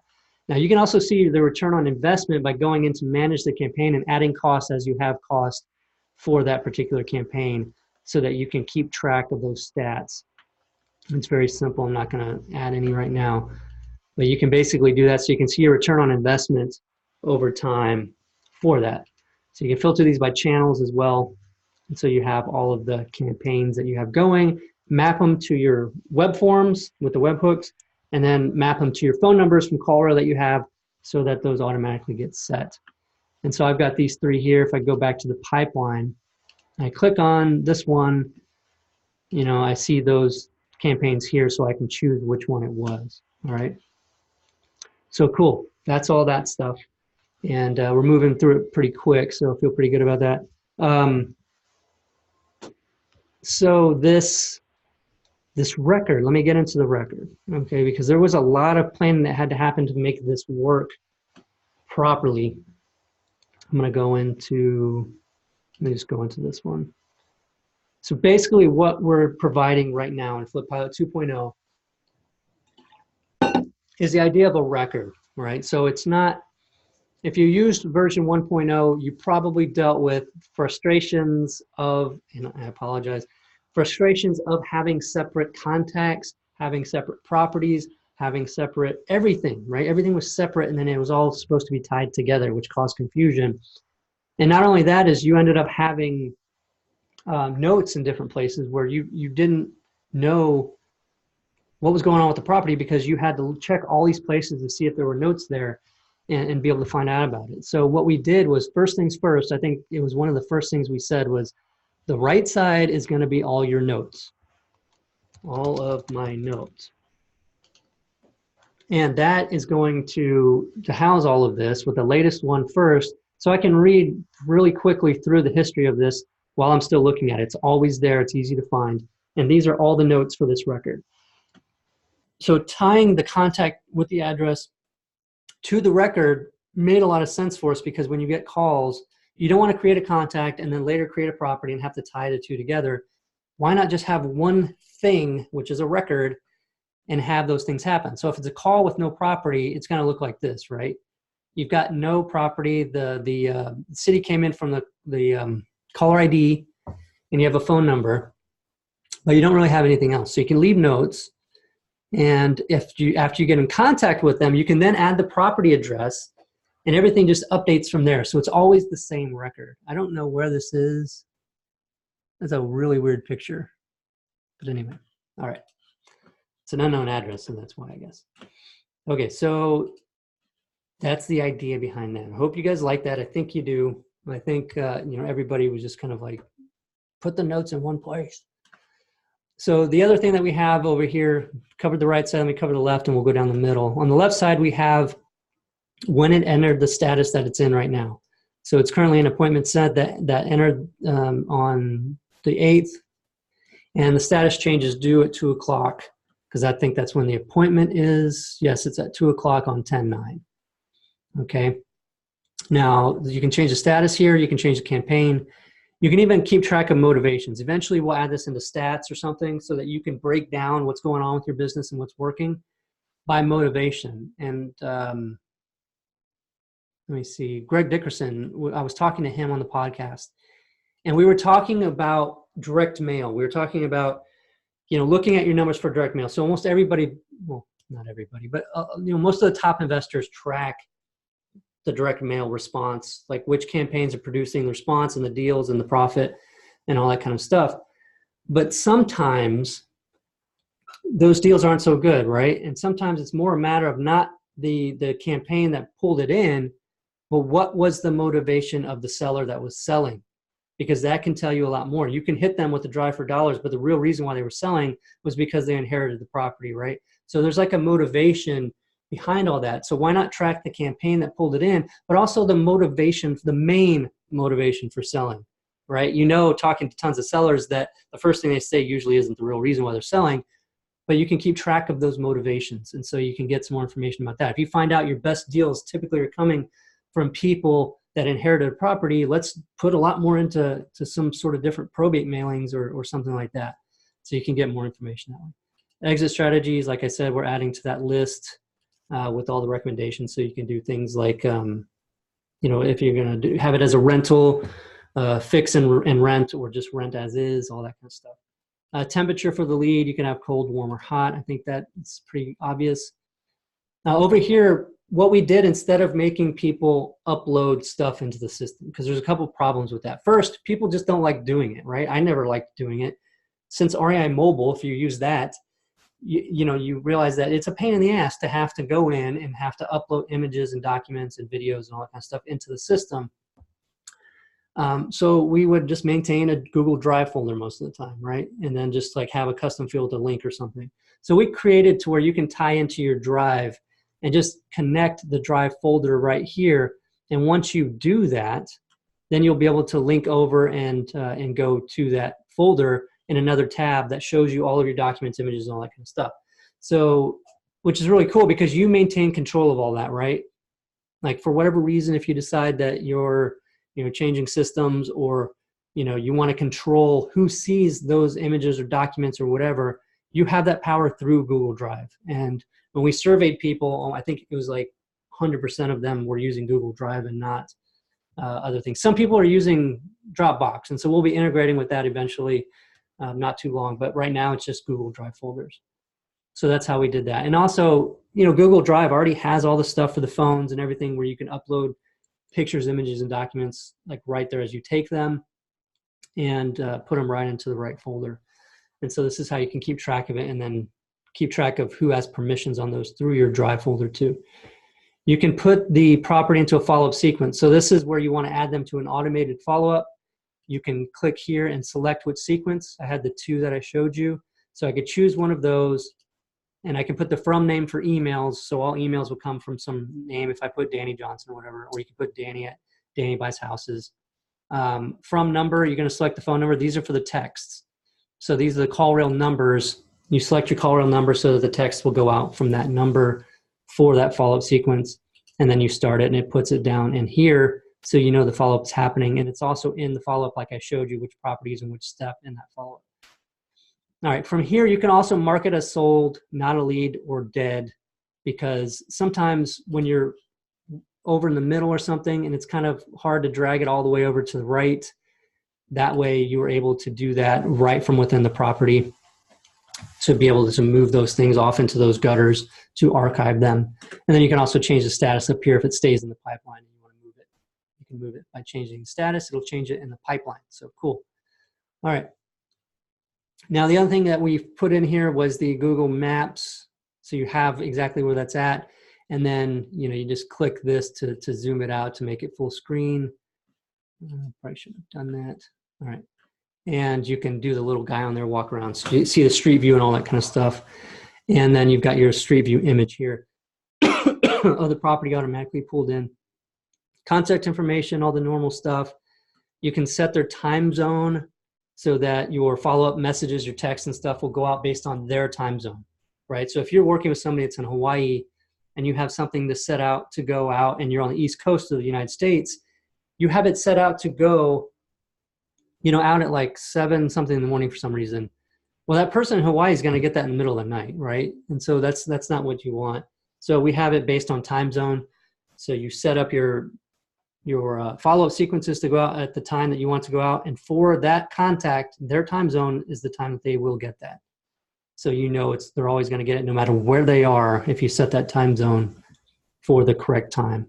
Now you can also see the return on investment by going into manage the campaign and adding costs as you have cost for that particular campaign so that you can keep track of those stats. It's very simple. I'm not going to add any right now, but you can basically do that so you can see your return on investment over time for that. So you can filter these by channels as well. And so you have all of the campaigns that you have going, map them to your web forms with the webhooks, and then map them to your phone numbers from caller that you have so that those automatically get set. And so I've got these 3 here. If I go back to the pipeline, I click on this one, I see those campaigns here so I can choose which one it was. All right. So cool. That's all that stuff. And we're moving through it pretty quick, so I feel pretty good about that. So this record, let me get into the record, okay, because there was a lot of planning that had to happen to make this work properly. I'm going to go into, let me just go into this one. So basically what we're providing right now in FlipPilot 2.0 is the idea of a record, right? So it's not, if you used version 1.0, you probably dealt with frustrations of, and I apologize, frustrations of having separate contacts, having separate properties, having separate everything, right? Everything was separate, and then it was all supposed to be tied together, which caused confusion. And not only that, is you ended up having notes in different places where you didn't know what was going on with the property because you had to check all these places to see if there were notes there and be able to find out about it. So what we did was, first things first, I think it was one of the first things we said was, the right side is going to be all your notes, all of my notes. And that is going to house all of this with the latest one first, so I can read really quickly through the history of this while I'm still looking at it. It's always there, it's easy to find. And these are all the notes for this record. So tying the contact with the address to the record made a lot of sense for us, because when you get calls, you don't want to create a contact and then later create a property and have to tie the two together. Why not just have one thing, which is a record, and have those things happen? So if it's a call with no property, it's going to look like this, right? You've got no property. The city came in from the caller ID, and you have a phone number, but you don't really have anything else. So you can leave notes. And after you get in contact with them, you can then add the property address, and everything just updates from there. So it's always the same record. I don't know where this is. That's a really weird picture. But anyway, all right. It's an unknown address, and that's why, I guess. Okay, so that's the idea behind that. I hope you guys like that. I think you do. I think everybody was just kind of like, put the notes in one place. So the other thing that we have over here, covered the right side, and we cover the left, and we'll go down the middle. On the left side, we have when it entered the status that it's in right now. So it's currently an appointment set that entered on the 8th, and the status change is due at 2 o'clock, because I think that's when the appointment is. Yes, it's at 2 o'clock on 10/9. Okay. Now, you can change the status here. You can change the campaign. You can even keep track of motivations. Eventually, we'll add this into stats or something so that you can break down what's going on with your business and what's working by motivation. And let me see, Greg Dickerson, I was talking to him on the podcast, and we were talking about direct mail. We were talking about, looking at your numbers for direct mail. So almost everybody, well, not everybody, but most of the top investors track the direct mail response, like which campaigns are producing the response and the deals and the profit and all that kind of stuff. But sometimes those deals aren't so good, right? And sometimes it's more a matter of not the campaign that pulled it in, but what was the motivation of the seller that was selling? Because that can tell you a lot more. You can hit them with the drive for dollars, but the real reason why they were selling was because they inherited the property, right? So there's like a motivation behind all that. So why not track the campaign that pulled it in, but also the motivation, the main motivation for selling, right? Talking to tons of sellers, that the first thing they say usually isn't the real reason why they're selling, but you can keep track of those motivations. And so you can get some more information about that. If you find out your best deals typically are coming from people that inherited a property, let's put a lot more into some sort of different probate mailings or something like that. So you can get more information that way. Exit strategies, like I said, we're adding to that list with all the recommendations. So you can do things like, if you're going to have it as a rental, fix and rent, or just rent as is, all that kind of stuff. Temperature for the lead, you can have cold, warm, or hot. I think that's pretty obvious. Now over here, what we did, instead of making people upload stuff into the system, because there's a couple problems with that. First, people just don't like doing it, right? I never liked doing it. Since REI Mobile, if you use that, you realize that it's a pain in the ass to have to go in and have to upload images and documents and videos and all that kind of stuff into the system. So we would just maintain a Google Drive folder most of the time, right? And then just like have a custom field to link or something. So we created to where you can tie into your Drive and just connect the Drive folder right here. And once you do that, then you'll be able to link over and go to that folder in another tab that shows you all of your documents, images, and all that kind of stuff. So, which is really cool because you maintain control of all that, right? Like for whatever reason, if you decide that you're changing systems, or you want to control who sees those images or documents or whatever, you have that power through Google Drive. And when we surveyed people, I think it was like 100% of them were using Google Drive and not other things. Some people are using Dropbox, and so we'll be integrating with that eventually, not too long. But right now it's just Google Drive folders. So that's how we did that. And also, Google Drive already has all the stuff for the phones and everything where you can upload pictures, images, and documents like right there as you take them, and put them right into the right folder. And so this is how you can keep track of it, and then keep track of who has permissions on those through your Drive folder too. You can put the property into a follow-up sequence. So this is where you want to add them to an automated follow-up. You can click here and select which sequence. I had the two that I showed you. So I could choose one of those, and I can put the from name for emails. So all emails will come from some name if I put Danny Johnson or whatever, or you can put Danny at Danny Buys Houses. From number, you're going to select the phone number. These are for the texts. So these are the call rail numbers. You select your call rail number so that the text will go out from that number for that follow-up sequence. And then you start it, and it puts it down in here so you know the follow-up is happening. And it's also in the follow-up, like I showed you, which properties and which step in that follow-up. All right, from here, you can also mark it as sold, not a lead, or dead, because sometimes when you're over in the middle or something and it's kind of hard to drag it all the way over to the right, that way you were able to do that right from within the property to be able to move those things off into those gutters to archive them. And then you can also change the status up here if it stays in the pipeline and you want to move it. You can move it by changing the status. It'll change it in the pipeline. So cool. All right. Now, the other thing that we've put in here was the Google Maps. So you have exactly where that's at. And then, you just click this to zoom it out to make it full screen. Probably should have done that. All right. And you can do the little guy on there, walk around, so you see the street view and all that kind of stuff. And then you've got your street view image here of the property automatically pulled in. Contact information, all the normal stuff. You can set their time zone so that your follow-up messages, your texts and stuff will go out based on their time zone, right? So if you're working with somebody that's in Hawaii and you have something to set out to go out and you're on the East Coast of the United States, you have it set out to go out at like 7 something in the morning for some reason. Well, that person in Hawaii is going to get that in the middle of the night, right? And so that's not what you want. So we have it based on time zone. So you set up your follow-up sequences to go out at the time that you want to go out. And for that contact, their time zone is the time that they will get that. So they're always going to get it no matter where they are if you set that time zone for the correct time.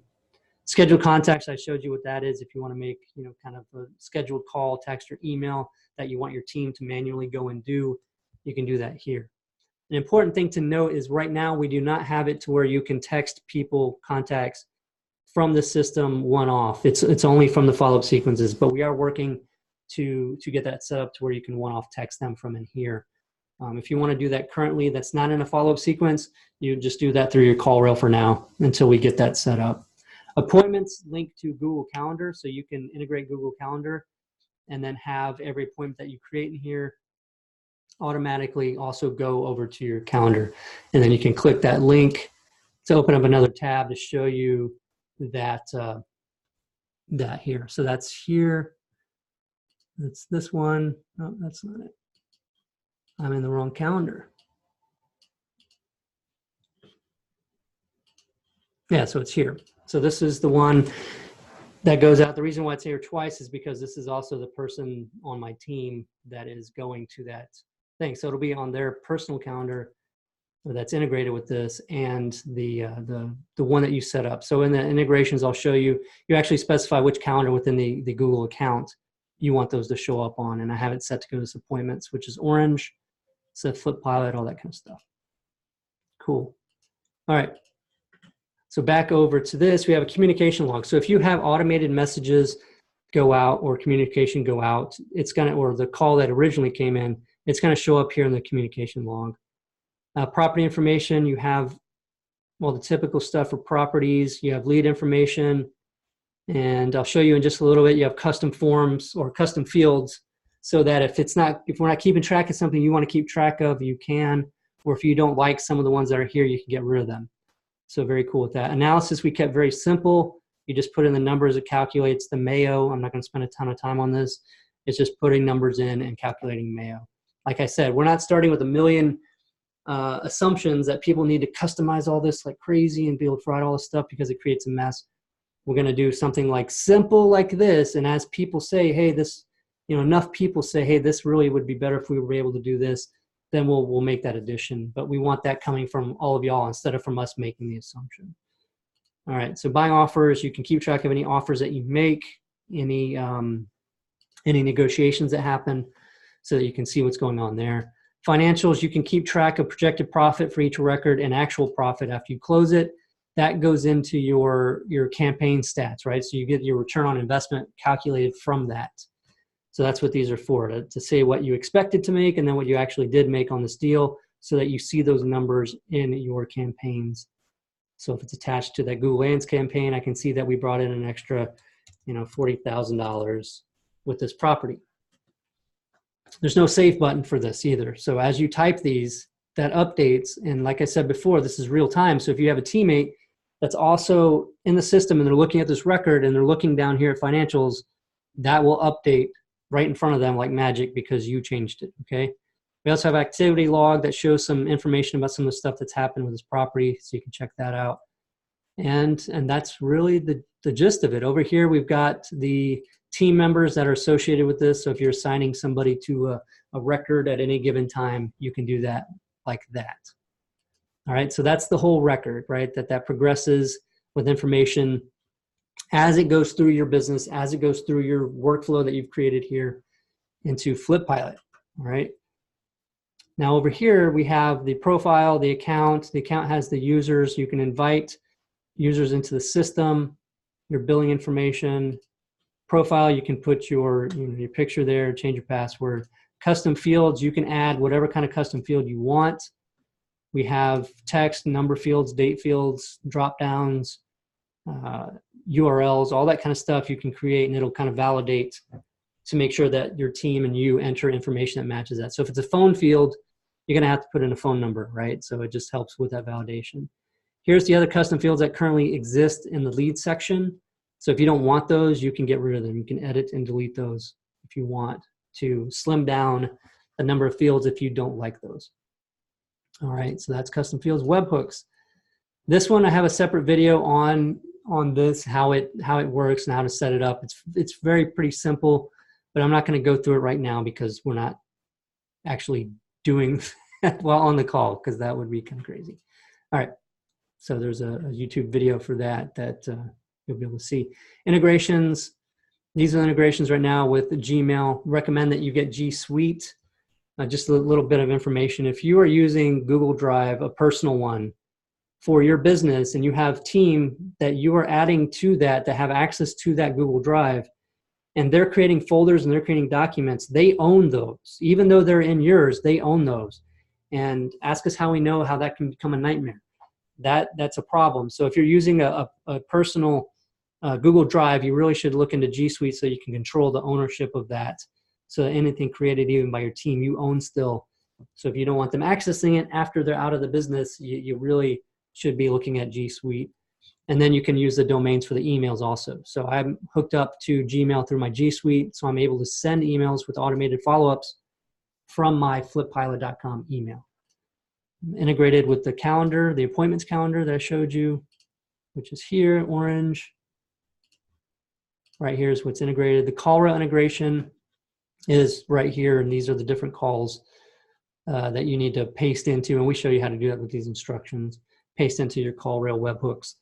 Scheduled contacts, I showed you what that is. If you want to make, kind of a scheduled call, text, or email that you want your team to manually go and do, you can do that here. An important thing to note is right now we do not have it to where you can text people contacts from the system one-off. It's only from the follow-up sequences, but we are working to get that set up to where you can one-off text them from in here. If you want to do that currently, that's not in a follow-up sequence, you just do that through your call rail for now until we get that set up. Appointments link to Google Calendar, so you can integrate Google Calendar and then have every appointment that you create in here automatically also go over to your calendar. And then you can click that link to open up another tab to show you that here. So that's here. That's this one. No, that's not it. I'm in the wrong calendar. Yeah, so it's here. So this is the one that goes out. The reason why it's here twice is because this is also the person on my team that is going to that thing. So it'll be on their personal calendar that's integrated with this, and the one that you set up. So in the integrations, I'll show you, you actually specify which calendar within the Google account you want those to show up on. And I have it set to go to appointments, which is orange. So FlipPilot, all that kind of stuff. Cool. All right. So back over to this, we have a communication log. So if you have automated messages go out or communication go out, it's going to, or the call that originally came in, it's going to show up here in the communication log. Property information, you have, well, the typical stuff for properties. You have lead information, and I'll show you in just a little bit. You have custom forms or custom fields, so that if we're not keeping track of something you want to keep track of, you can, or if you don't like some of the ones that are here, you can get rid of them. So very cool with that. Analysis, we kept very simple. You just put in the numbers, it calculates the Mayo. I'm not going to spend a ton of time on this. It's just putting numbers in and calculating Mayo. Like I said, we're not starting with a million assumptions that people need to customize all this like crazy and be able to write all this stuff because it creates a mess. We're going to do something like simple like this. And as people say, hey, this, enough people say, hey, this really would be better if we were able to do this, then we'll make that addition. But we want that coming from all of y'all instead of from us making the assumption. All right, so buying offers, you can keep track of any offers that you make, any negotiations that happen, so that you can see what's going on there. Financials, you can keep track of projected profit for each record and actual profit after you close it. That goes into your campaign stats, right? So you get your return on investment calculated from that. So that's what these are for, to say what you expected to make and then what you actually did make on this deal, so that you see those numbers in your campaigns. So if it's attached to that Google Ads campaign, I can see that we brought in an extra, $40,000 with this property. There's no save button for this either. So as you type these, that updates. And like I said before, this is real time. So if you have a teammate that's also in the system and they're looking at this record and they're looking down here at financials, that will update right in front of them like magic because you changed it, okay? We also have activity log that shows some information about some of the stuff that's happened with this property, so you can check that out. And that's really the gist of it. Over here, we've got the team members that are associated with this. So if you're assigning somebody to a record at any given time, you can do that like that. All right, so that's the whole record, right? That progresses with information as it goes through your business, as it goes through your workflow that you've created here into FlipPilot, all right? Now over here, we have the profile, the account. The account has the users. You can invite users into the system, your billing information. Profile, you can put your picture there, change your password. Custom fields, you can add whatever kind of custom field you want. We have text, number fields, date fields, drop downs, URLs, all that kind of stuff you can create, and it'll kind of validate to make sure that your team and you enter information that matches that. So if it's a phone field, you're gonna have to put in a phone number, right? So it just helps with that validation. Here's the other custom fields that currently exist in the lead section. So if you don't want those, you can get rid of them. You can edit and delete those if you want to slim down the number of fields if you don't like those. All right, so that's custom fields. Webhooks. This one I have a separate video on this, how it works and how to set it up. It's very pretty simple, but I'm not going to go through it right now because we're not actually doing well on the call, because that would be kind of crazy. All right, so there's a YouTube video for that you'll be able to see. Integrations. These are the integrations right now with Gmail. Recommend that you get G Suite. Just a little bit of information. If you are using Google Drive, a personal one, for your business, and you have team that you are adding to that have access to that Google Drive, and they're creating folders and they're creating documents, they own those. Even though they're in yours, they own those. And ask us how we know how that can become a nightmare. That's a problem. So if you're using a personal Google Drive, you really should look into G Suite so you can control the ownership of that. So that anything created even by your team, you own still. So if you don't want them accessing it after they're out of the business, you really should be looking at G Suite. And then you can use the domains for the emails also. So I'm hooked up to Gmail through my G Suite, so I'm able to send emails with automated follow-ups from my FlipPilot.com email. Integrated with the calendar, the appointments calendar that I showed you, which is here, orange. Right here is what's integrated. The call route integration is right here, and these are the different calls that you need to paste into, and we show you how to do that with these instructions. Paste into your call rail webhooks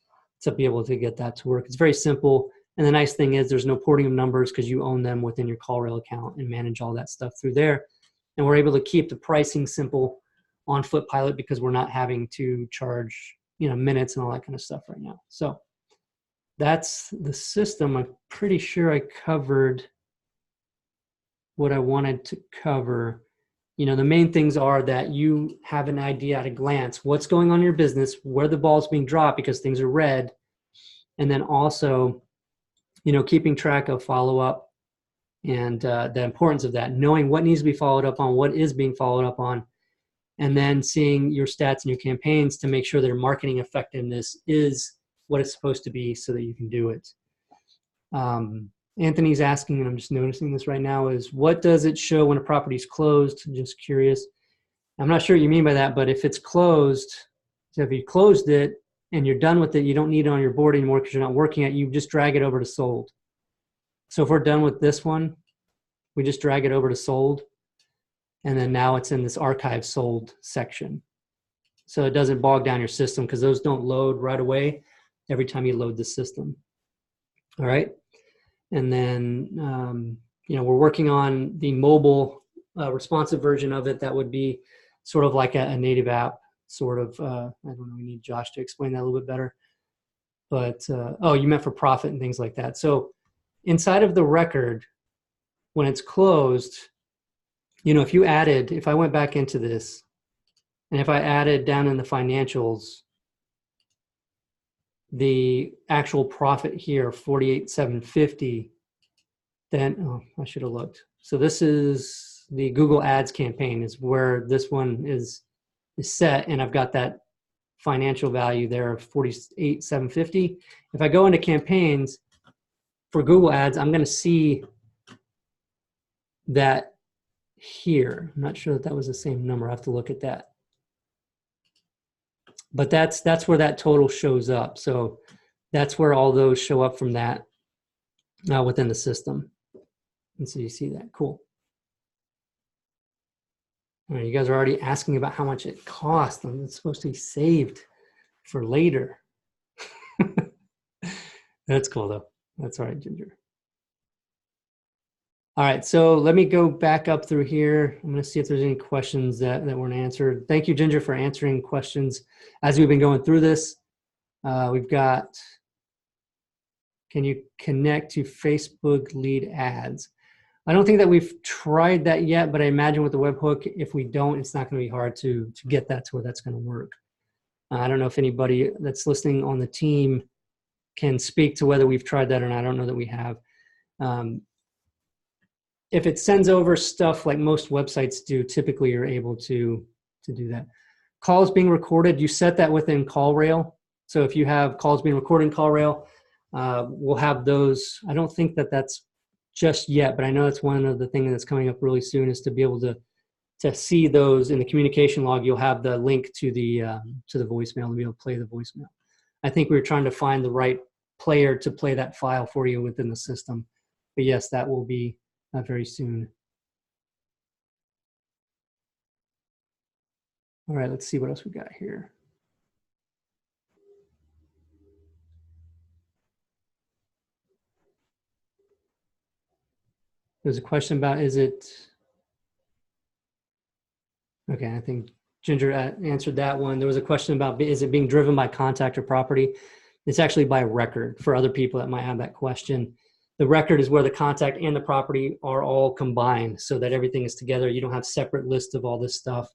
to be able to get that to work. It's very simple, and the nice thing is there's no porting of numbers because you own them within your call rail account and manage all that stuff through there. And we're able to keep the pricing simple on FlipPilot because we're not having to charge, minutes and all that kind of stuff right now. So that's the system. I'm pretty sure I covered what I wanted to cover. The main things are that you have an idea at a glance, what's going on in your business, where the ball's being dropped because things are red. And then also, keeping track of follow-up and the importance of that, knowing what needs to be followed up on, what is being followed up on, and then seeing your stats and your campaigns to make sure their marketing effectiveness is what it's supposed to be so that you can do it. Anthony's asking, and I'm just noticing this right now, is what does it show when a property is closed? I'm just curious. I'm not sure what you mean by that, but if it's closed, so if you closed it and you're done with it, you don't need it on your board anymore because you're not working at it, you just drag it over to sold. So if we're done with this one, we just drag it over to sold. And then now it's in this archive sold section. So it doesn't bog down your system because those don't load right away every time you load the system. All right. And then, we're working on the mobile responsive version of it. That would be sort of like a native app, sort of. I don't know, we need Josh to explain that a little bit better. But, you meant for profit and things like that. So inside of the record, when it's closed, if I went back into this, and if I added down in the financials, the actual profit here, 48,750, then, I should have looked. So this is the Google Ads campaign is where this one is set, and I've got that financial value there of 48,750. If I go into campaigns for Google Ads, I'm going to see that here. I'm not sure that was the same number. I have to look at that. But that's where that total shows up. So that's where all those show up from that within the system. And so you see that. Cool. All right, you guys are already asking about how much it costs. And it's supposed to be saved for later. That's cool, though. That's all right, Ginger. All right, so let me go back up through here. I'm going to see if there's any questions that weren't answered. Thank you, Ginger, for answering questions as we've been going through this. We've got, can you connect to Facebook lead ads? I don't think that we've tried that yet, but I imagine with the webhook, if we don't, it's not going to be hard to get that to where that's going to work. I don't know if anybody that's listening on the team can speak to whether we've tried that or not. I don't know that we have. If it sends over stuff like most websites do, typically you're able to do that. Calls being recorded, you set that within CallRail. So if you have calls being recorded in CallRail, we'll have those. I don't think that that's just yet, but I know it's one of the things that's coming up really soon is to be able to see those in the communication log. You'll have the link to the voicemail and be able to play the voicemail. I think we were trying to find the right player to play that file for you within the system. But yes, that will be very soon. All right, let's see what else we got here. There's a question about, is it, okay, I think Ginger answered that one. There was a question about, is it being driven by contact or property? It's actually by record for other people that might have that question. The record is where the contact and the property are all combined so that everything is together. You don't have separate lists of all this stuff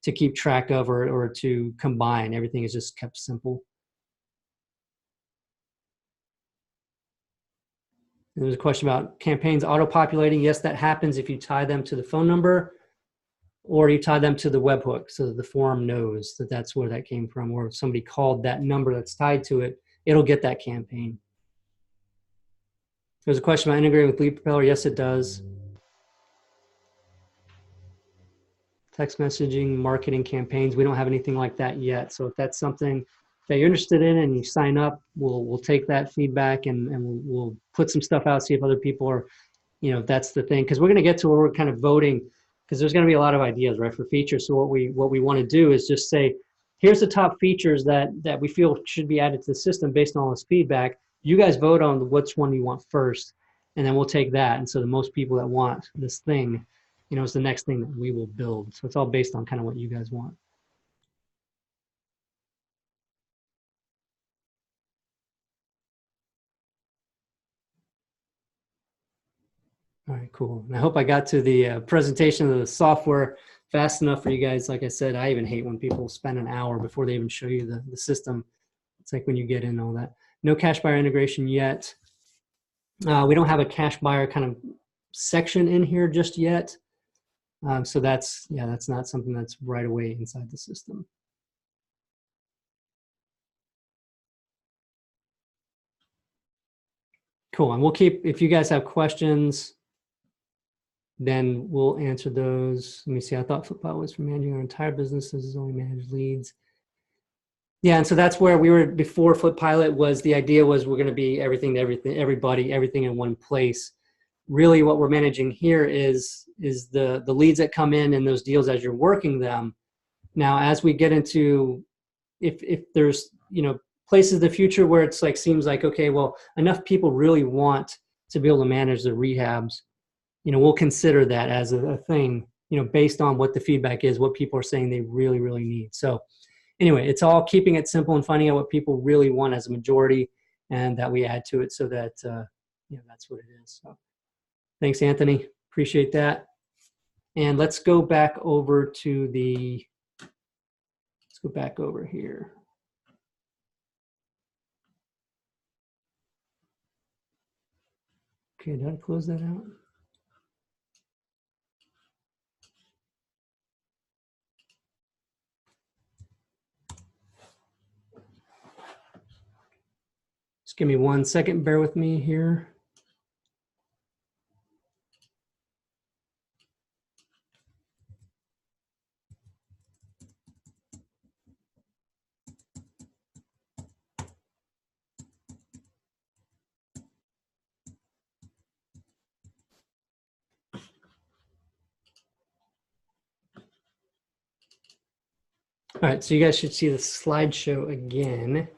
to keep track of or to combine. Everything is just kept simple. And there's a question about campaigns auto-populating. Yes, that happens if you tie them to the phone number or you tie them to the webhook so that the form knows that that's where that came from, or if somebody called that number that's tied to it, it'll get that campaign. There's a question about integrating with Lead Propeller. Yes, it does. Text messaging, marketing campaigns. We don't have anything like that yet. So if that's something that you're interested in and you sign up, we'll take that feedback and we'll put some stuff out, see if other people are, that's the thing. Because we're going to get to where we're kind of voting, because there's going to be a lot of ideas, right, for features. So what we want to do is just say, here's the top features that we feel should be added to the system based on all this feedback. You guys vote on which one you want first, and then we'll take that. And so the most people that want this thing, is the next thing that we will build. So it's all based on kind of what you guys want. All right, cool. And I hope I got to the presentation of the software fast enough for you guys. Like I said, I even hate when people spend an hour before they even show you the system. It's like when you get in all that. No cash buyer integration yet. We don't have a cash buyer kind of section in here just yet. So that's not something that's right away inside the system. Cool. And we'll keep, if you guys have questions, then we'll answer those. Let me see. I thought FlipPilot was for managing our entire business. This is only managed leads. Yeah, and so that's where we were before FlipPilot. Was the idea was we're going to be everything to everything, everybody, everything in one place. Really, what we're managing here is the leads that come in and those deals as you're working them. Now, as we get into, if there's places in the future where it's like seems like okay, well, enough people really want to be able to manage the rehabs. We'll consider that as a thing, based on what the feedback is, what people are saying they really, really need. So anyway, it's all keeping it simple and finding out what people really want as a majority, and that we add to it so that, that's what it is. So thanks, Anthony. Appreciate that. And let's go back over to let's go back over here. Okay, did I close that out? Just give me 1 second, bear with me here. All right, so you guys should see the slideshow again.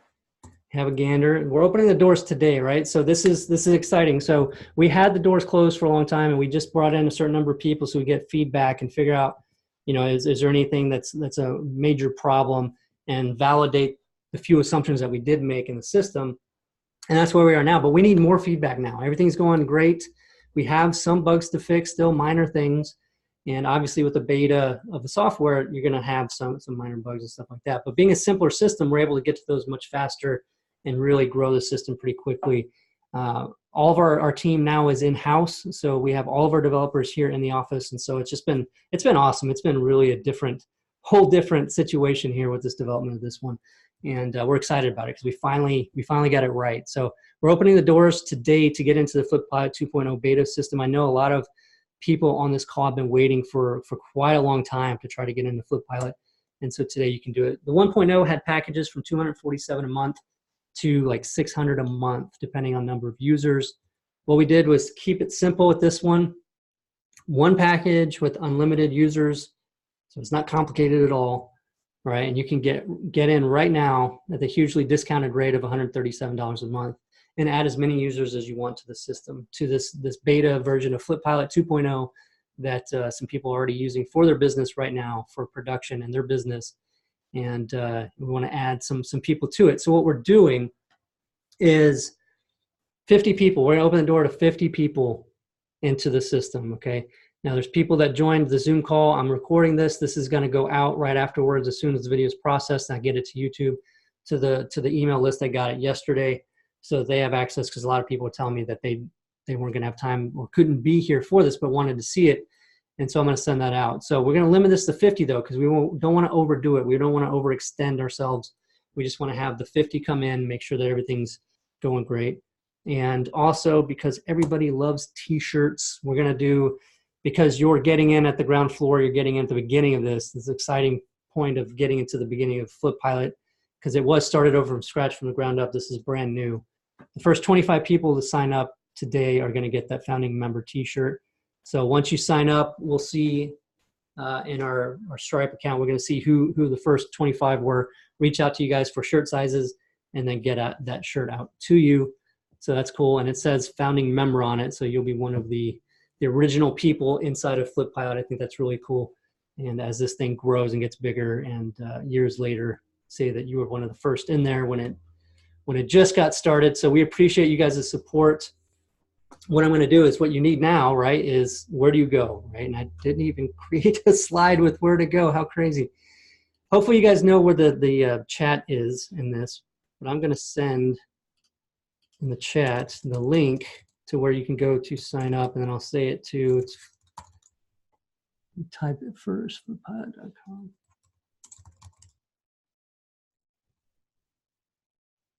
Have a gander. We're opening the doors today, right? So this is exciting. So we had the doors closed for a long time, and we just brought in a certain number of people so we get feedback and figure out, is there anything that's a major problem, and validate the few assumptions that we did make in the system. And that's where we are now. But we need more feedback now. Everything's going great. We have some bugs to fix, still minor things. And obviously with the beta of the software, you're going to have some minor bugs and stuff like that. But being a simpler system, we're able to get to those much faster and really grow the system pretty quickly. All of our team now is in-house. So we have all of our developers here in the office. And so it's been awesome. It's been really a whole different situation here with this development of this one. And we're excited about it because we finally got it right. So we're opening the doors today to get into the FlipPilot 2.0 beta system. I know a lot of people on this call have been waiting for quite a long time to try to get into FlipPilot. And so today you can do it. The 1.0 had packages from $247 a month to like $600 a month, depending on number of users. What we did was keep it simple with this one. One package with unlimited users. So it's not complicated at all, right? And you can get in right now at the hugely discounted rate of $137 a month and add as many users as you want to the system, to this beta version of FlipPilot 2.0 that some people are already using for their business right now for production and their business. And we want to add some people to it. So what we're doing is 50 people. We're going to open the door to 50 people into the system, okay? Now there's people that joined the Zoom call. I'm recording this. This is going to go out right afterwards as soon as the video is processed, and I get it to YouTube, to the email list. I got it yesterday, so they have access, because a lot of people were telling me that they weren't going to have time or couldn't be here for this but wanted to see it. And so I'm going to send that out. So we're going to limit this to 50 though, because we don't want to overdo it. We don't want to overextend ourselves. We just want to have the 50 come in, make sure that everything's going great. And also, because everybody loves t-shirts, we're going to do, because you're getting in at the ground floor, you're getting in at the beginning of this exciting point of getting into the beginning of FlipPilot, because it was started over from scratch from the ground up. This is brand new. The first 25 people to sign up today are going to get that founding member t-shirt. So once you sign up, we'll see in our Stripe account, we're going to see who the first 25 were, reach out to you guys for shirt sizes, and then get that shirt out to you. So that's cool. And it says founding member on it. So you'll be one of the original people inside of FlipPilot. I think that's really cool. And as this thing grows and gets bigger, and years later, say that you were one of the first in there when it just got started. So we appreciate you guys' support. what I'm going to do is what you need now, right, is where do you go, right? And I didn't even create a slide with where to go. How crazy. Hopefully you guys know where the chat is in this, but I'm going to send in the chat the link to where you can go to sign up, and then I'll say it too. Type it first, FlipPilot.com.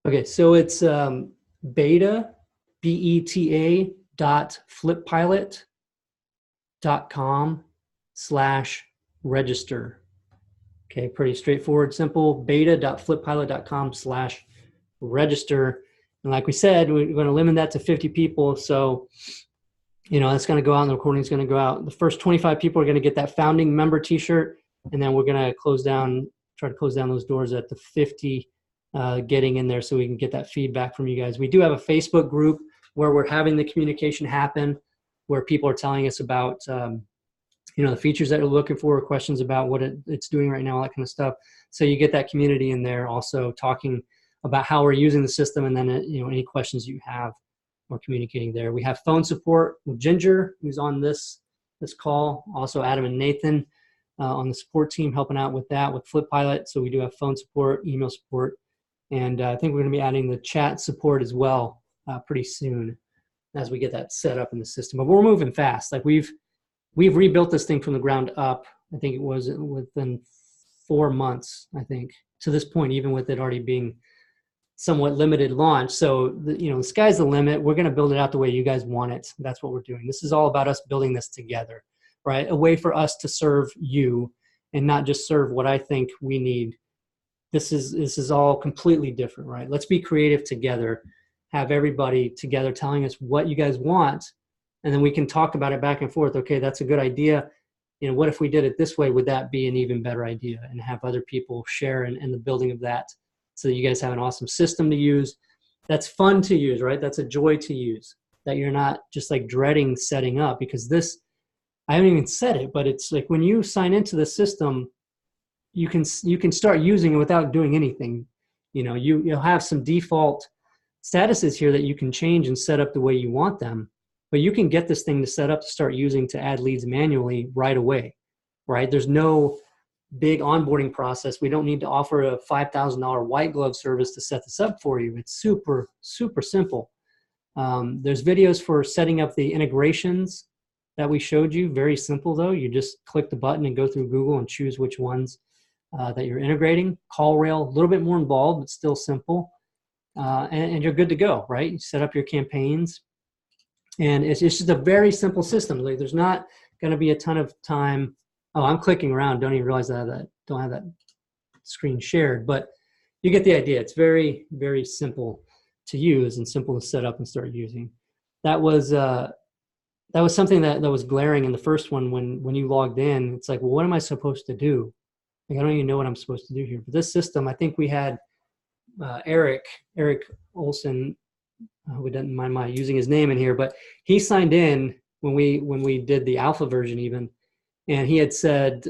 Okay, so it's beta, B-E-T-A .flipPilot.com/register. Okay, pretty straightforward, simple. beta.flippilot.com/register. And like we said, we're going to limit that to 50 people. So, you know, that's going to go out and the recording is going to go out. The first 25 people are going to get that founding member t-shirt. And then we're going to try to close down those doors at the 50 getting in there so we can get that feedback from you guys. We do have a Facebook group where we're having the communication happen, where people are telling us about, you know, the features that we're looking for, questions about what it's doing right now, all that kind of stuff. So you get that community in there also talking about how we're using the system, and then, you know, any questions you have, we're communicating there. We have phone support with Ginger, who's on this call. Also Adam and Nathan on the support team helping out with that with FlipPilot. So we do have phone support, email support, and I think we're going to be adding the chat support as well pretty soon as we get that set up in the system. But we're moving fast. Like we've rebuilt this thing from the ground up. I think it was within 4 months, I think, to this point, even with it already being somewhat limited launch. So, you know, the sky's the limit. We're going to build it out the way you guys want it. That's what we're doing. This is all about us building this together, right? A way for us to serve you and not just serve what I think we need. This is all completely different, right? Let's be creative together, have everybody together telling us what you guys want, and then we can talk about it back and forth. Okay, that's a good idea. You know, what if we did it this way? Would that be an even better idea? And have other people share in the building of that, so that you guys have an awesome system to use. That's fun to use, right? That's a joy to use, that you're not just like dreading setting up, because this, I haven't even said it, but it's like when you sign into the system, you can start using it without doing anything. You know, you'll have some default statuses here that you can change and set up the way you want them, but you can get this thing to set up to start using to add leads manually right away, right? There's no big onboarding process. We don't need to offer a $5,000 white glove service to set this up for you. It's super, super simple. There's videos for setting up the integrations that we showed you. Very simple though. You just click the button and go through Google and choose which ones that you're integrating. CallRail, a little bit more involved, but still simple. And you're good to go, right? You set up your campaigns. And it's just a very simple system. Like there's not going to be a ton of time. Oh, I'm clicking around. Don't even realize that I don't have that screen shared, but you get the idea. It's very, very simple to use and simple to set up and start using. That was something that was glaring in the first one when you logged in. It's like, well, what am I supposed to do? Like, I don't even know what I'm supposed to do here. But this system, I think we had Eric Olson, who doesn't mind my using his name in here, but he signed in when we did the alpha version even. And he had said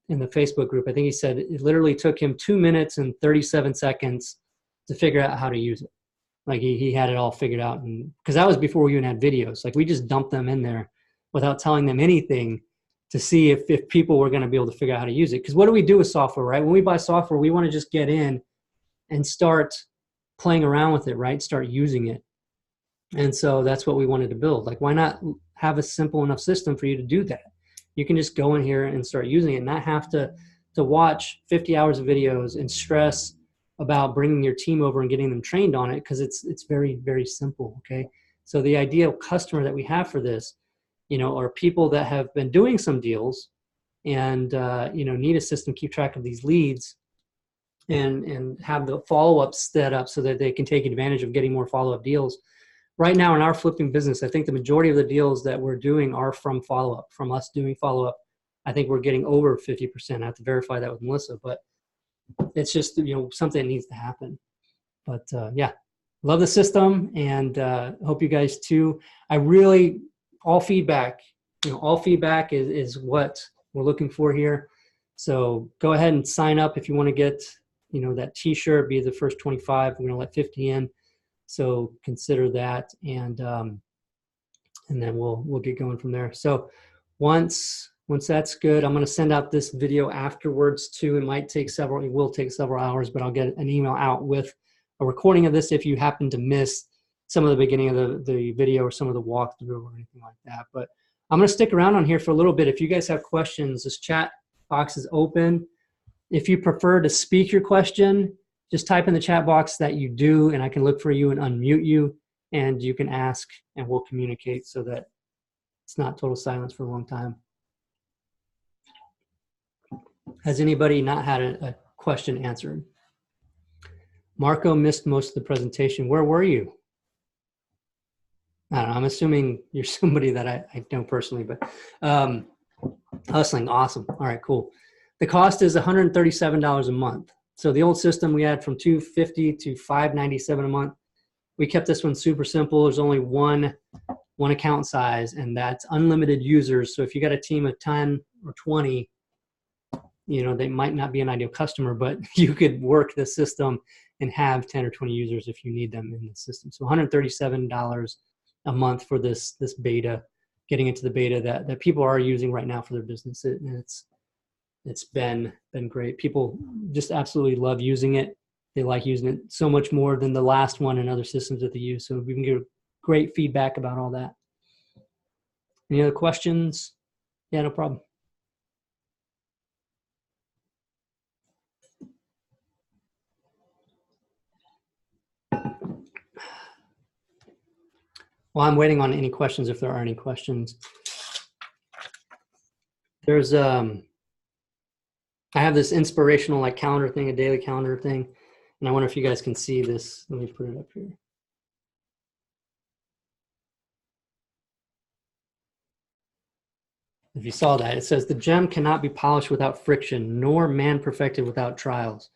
in the Facebook group, I think he said it literally took him 2 minutes and 37 seconds to figure out how to use it. Like he had it all figured out. And because that was before we even had videos. Like we just dumped them in there without telling them anything to see if people were going to be able to figure out how to use it. Because what do we do with software, right? When we buy software, we want to just get in and start playing around with it, right? Start using it. And so that's what we wanted to build. Like, why not have a simple enough system for you to do that? You can just go in here and start using it, not have to watch 50 hours of videos and stress about bringing your team over and getting them trained on it, because it's very, very simple, okay? So the ideal customer that we have for this, you know, are people that have been doing some deals and, you know, need a system, keep track of these leads and have the follow-up set up so that they can take advantage of getting more follow-up deals. Right now in our flipping business, I think the majority of the deals that we're doing are from follow-up, from us doing follow-up. I think we're getting over 50%. I have to verify that with Melissa, but it's just, you know, something that needs to happen. But yeah, love the system, and hope you guys too. I really, all feedback, you know, all feedback is what we're looking for here. So go ahead and sign up if you want to get, you know, that t-shirt, be the first 25. We're going to let 50 in. So consider that. And and then we'll get going from there. So once that's good, I'm going to send out this video afterwards too. It will take several hours, but I'll get an email out with a recording of this if you happen to miss some of the beginning of the video or some of the walkthrough or anything like that. But I'm going to stick around on here for a little bit. If you guys have questions, this chat box is open. If you prefer to speak your question, just type in the chat box that you do, and I can look for you and unmute you, and you can ask, and we'll communicate so that it's not total silence for a long time. Has anybody not had a question answered? Marco missed most of the presentation. Where were you? I don't know, I'm assuming you're somebody that I know personally, but hustling, awesome. All right, cool. The cost is $137 a month. So the old system we had from $250 to $597 a month. We kept this one super simple. There's only one account size, and that's unlimited users. So if you got a team of 10 or 20, you know, they might not be an ideal customer, but you could work the system and have 10 or 20 users if you need them in the system. So $137 a month for this beta, getting into the beta that people are using right now for their business. And it's been great. People just absolutely love using it. They like using it so much more than the last one and other systems that they use. So we can get great feedback about all that. Any other questions? Yeah, no problem. Well, I'm waiting on any questions if there are any questions. There's I have this inspirational like calendar thing, a daily calendar thing, and I wonder if you guys can see this. Let me put it up here. If you saw that, it says the gem cannot be polished without friction, nor man perfected without trials.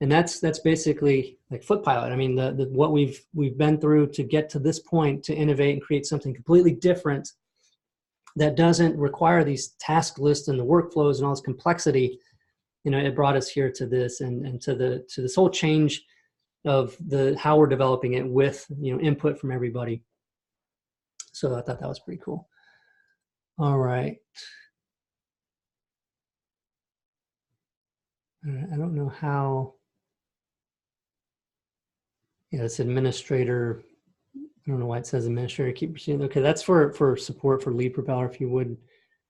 And that's basically like FlipPilot. I mean, what we've been through to get to this point to innovate and create something completely different that doesn't require these task lists and the workflows and all this complexity. You know, it brought us here to this and to this whole change of how we're developing it with, you know, input from everybody. So I thought that was pretty cool. All right. I don't know how. Yeah, it's administrator. I don't know why it says administrator. Keep proceeding. Okay, that's for support for Lead Propeller. If you would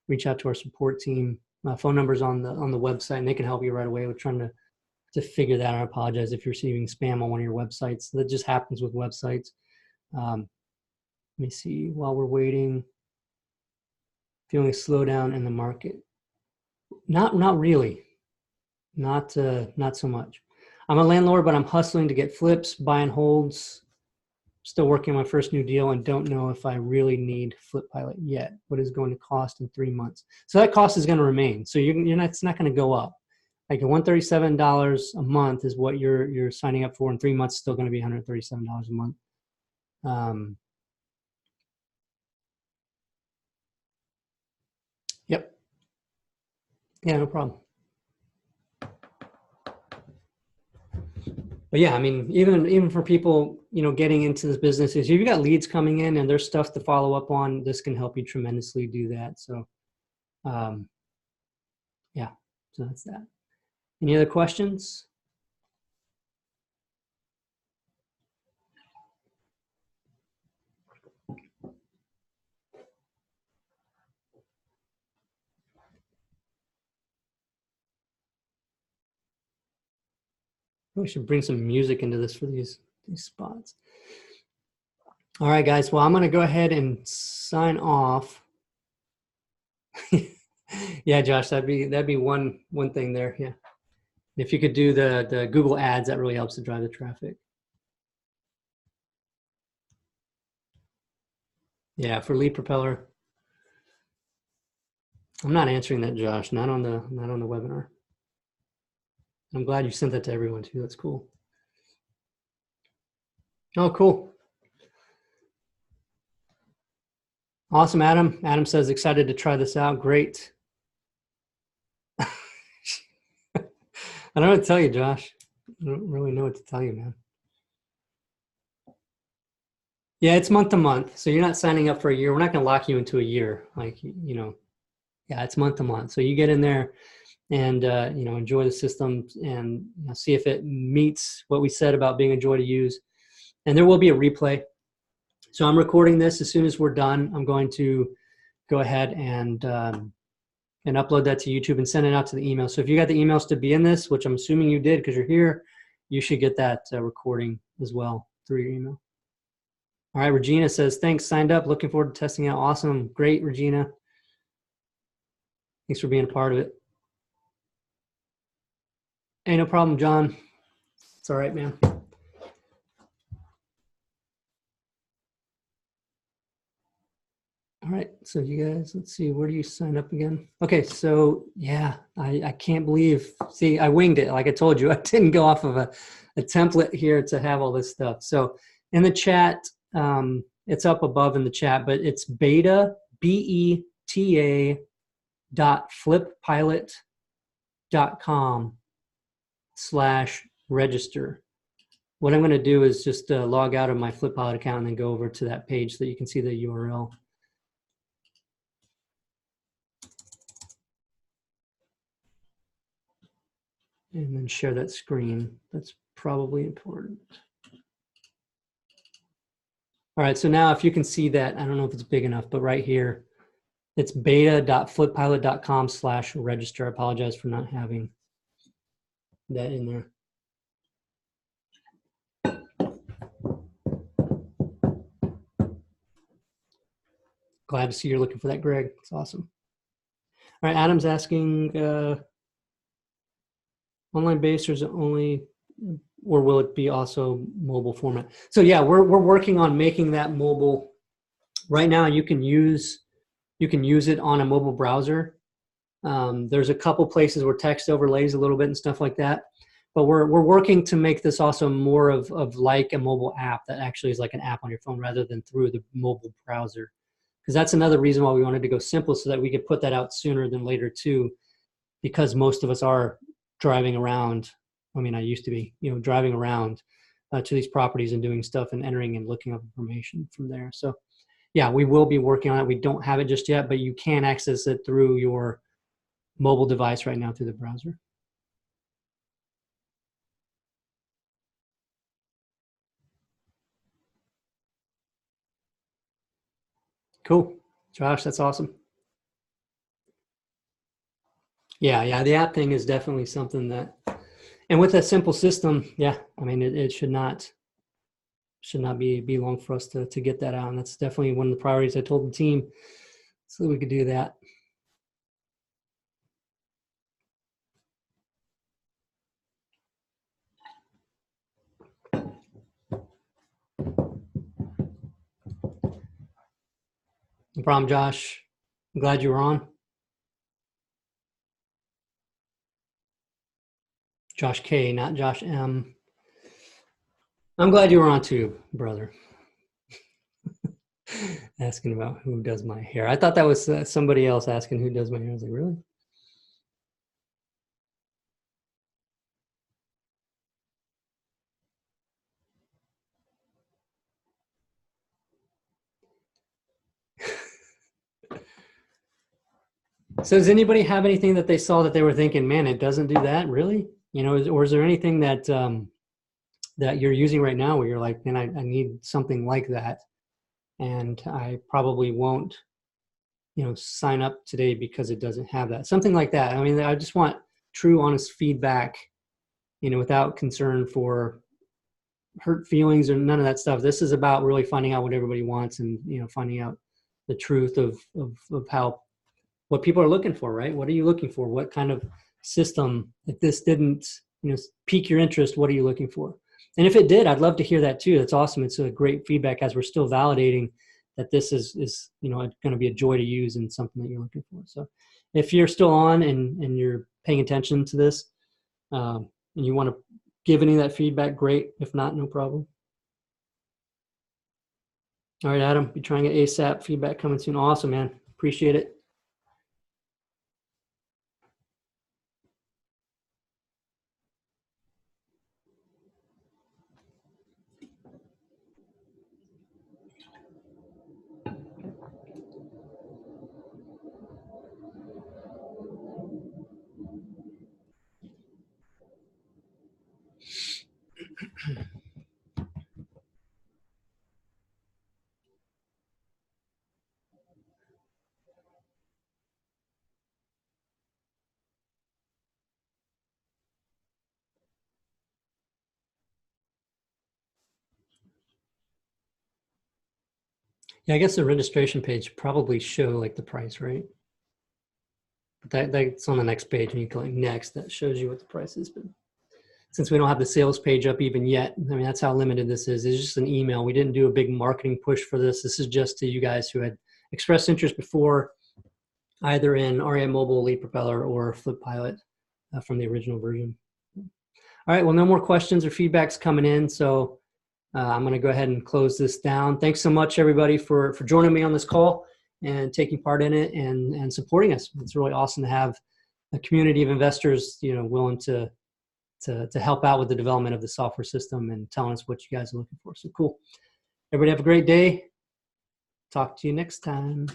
reach out to our support team, my phone number's on the website, and they can help you right away with trying to figure that out. I apologize if you're receiving spam on one of your websites. That just happens with websites. Let me see. While we're waiting, feeling a slowdown in the market. Not really. Not so much. I'm a landlord, but I'm hustling to get flips, buy and holds. Still working on my first new deal and don't know if I really need FlipPilot yet. What is going to cost in 3 months? So that cost is going to remain. So it's not going to go up. Like $137 a month is what you're signing up for. In 3 months, it's still going to be $137 a month. Yep. Yeah, no problem. But yeah, I mean, even for people, you know, getting into this business, if you've got leads coming in and there's stuff to follow up on, this can help you tremendously do that. So, yeah, so that's that. Any other questions? We should bring some music into this for these spots. All right, guys. Well, I'm going to go ahead and sign off. Yeah, Josh, that'd be one thing there. Yeah, if you could do the Google Ads, that really helps to drive the traffic. Yeah, for Lead Propeller. I'm not answering that, Josh. Not on the webinar. I'm glad you sent that to everyone too. That's cool. Oh, cool. Awesome, Adam. Adam says excited to try this out. Great. I don't know what to tell you, Josh. I don't really know what to tell you, man. Yeah, it's month to month. So you're not signing up for a year. We're not going to lock you into a year. Like, yeah, it's month to month. So you get in there and, enjoy the system and see if it meets what we said about being a joy to use. And there will be a replay. So I'm recording this. As soon as we're done, I'm going to go ahead and upload that to YouTube and send it out to the email. So if you got the emails to be in this, which I'm assuming you did because you're here, you should get that recording as well through your email. All right, Regina says, thanks, signed up, looking forward to testing out. Awesome, great, Regina. Thanks for being a part of it. Hey, no problem, John. It's all right, man. All right, so you guys, let's see, where do you sign up again? Okay, so yeah, I can't believe, see, I winged it. Like I told you, I didn't go off of a template here to have all this stuff. So in the chat, it's up above in the chat, but it's beta, BETA .flippilot.com/register. What I'm going to do is just log out of my FlipPilot account and then go over to that page so that you can see the URL. And then share that screen. That's probably important. All right, so now if you can see that, I don't know if it's big enough, but right here, it's beta.flippilot.com/register. I apologize for not having that in there. Glad to see you're looking for that, Greg. It's awesome. All right, Adam's asking, online based or is it only, or will it be also mobile format? So yeah, we're working on making that mobile. Right now, you can use it on a mobile browser. There's a couple places where text overlays a little bit and stuff like that. But we're working to make this also more of like a mobile app that actually is like an app on your phone rather than through the mobile browser. Because that's another reason why we wanted to go simple so that we could put that out sooner than later too, because most of us are driving around. I mean, I used to be, driving around to these properties and doing stuff and entering and looking up information from there. So yeah, we will be working on it. We don't have it just yet, but you can access it through your mobile device right now through the browser. Cool. Josh, that's awesome. Yeah, the app thing is definitely something that, and with a simple system, yeah, I mean, it should not be long for us to get that out. And that's definitely one of the priorities I told the team so that we could do that. No problem, Josh. I'm glad you were on. Josh K, not Josh M. I'm glad you were on too, brother. Asking about who does my hair. I thought that was somebody else asking who does my hair. I was like, really? So does anybody have anything that they saw that they were thinking, man, it doesn't do that, really? Or is there anything that that you're using right now where you're like, man, I need something like that, and I probably won't, sign up today because it doesn't have that. Something like that. I mean, I just want true, honest feedback, without concern for hurt feelings or none of that stuff. This is about really finding out what everybody wants and, finding out the truth of how, what people are looking for, right? What are you looking for? What kind of system, if this didn't, pique your interest, what are you looking for? And if it did, I'd love to hear that too. That's awesome. It's a great feedback as we're still validating that this is going to be a joy to use and something that you're looking for. So if you're still on and you're paying attention to this, and you want to give any of that feedback, great. If not, no problem. All right, Adam, be trying it ASAP. Feedback coming soon. Awesome, man. Appreciate it. Yeah, I guess the registration page probably show like the price, right? But that's on the next page, and you click next. That shows you what the price is. But since we don't have the sales page up even yet, I mean, that's how limited this is. It's just an email. We didn't do a big marketing push for this. This is just to you guys who had expressed interest before, either in REI Mobile, Lead Propeller, or FlipPilot from the original version. All right, well, no more questions or feedbacks coming in, so I'm going to go ahead and close this down. Thanks so much, everybody, for joining me on this call and taking part in it and supporting us. It's really awesome to have a community of investors, willing to help out with the development of the software system and telling us what you guys are looking for. So cool. Everybody have a great day. Talk to you next time.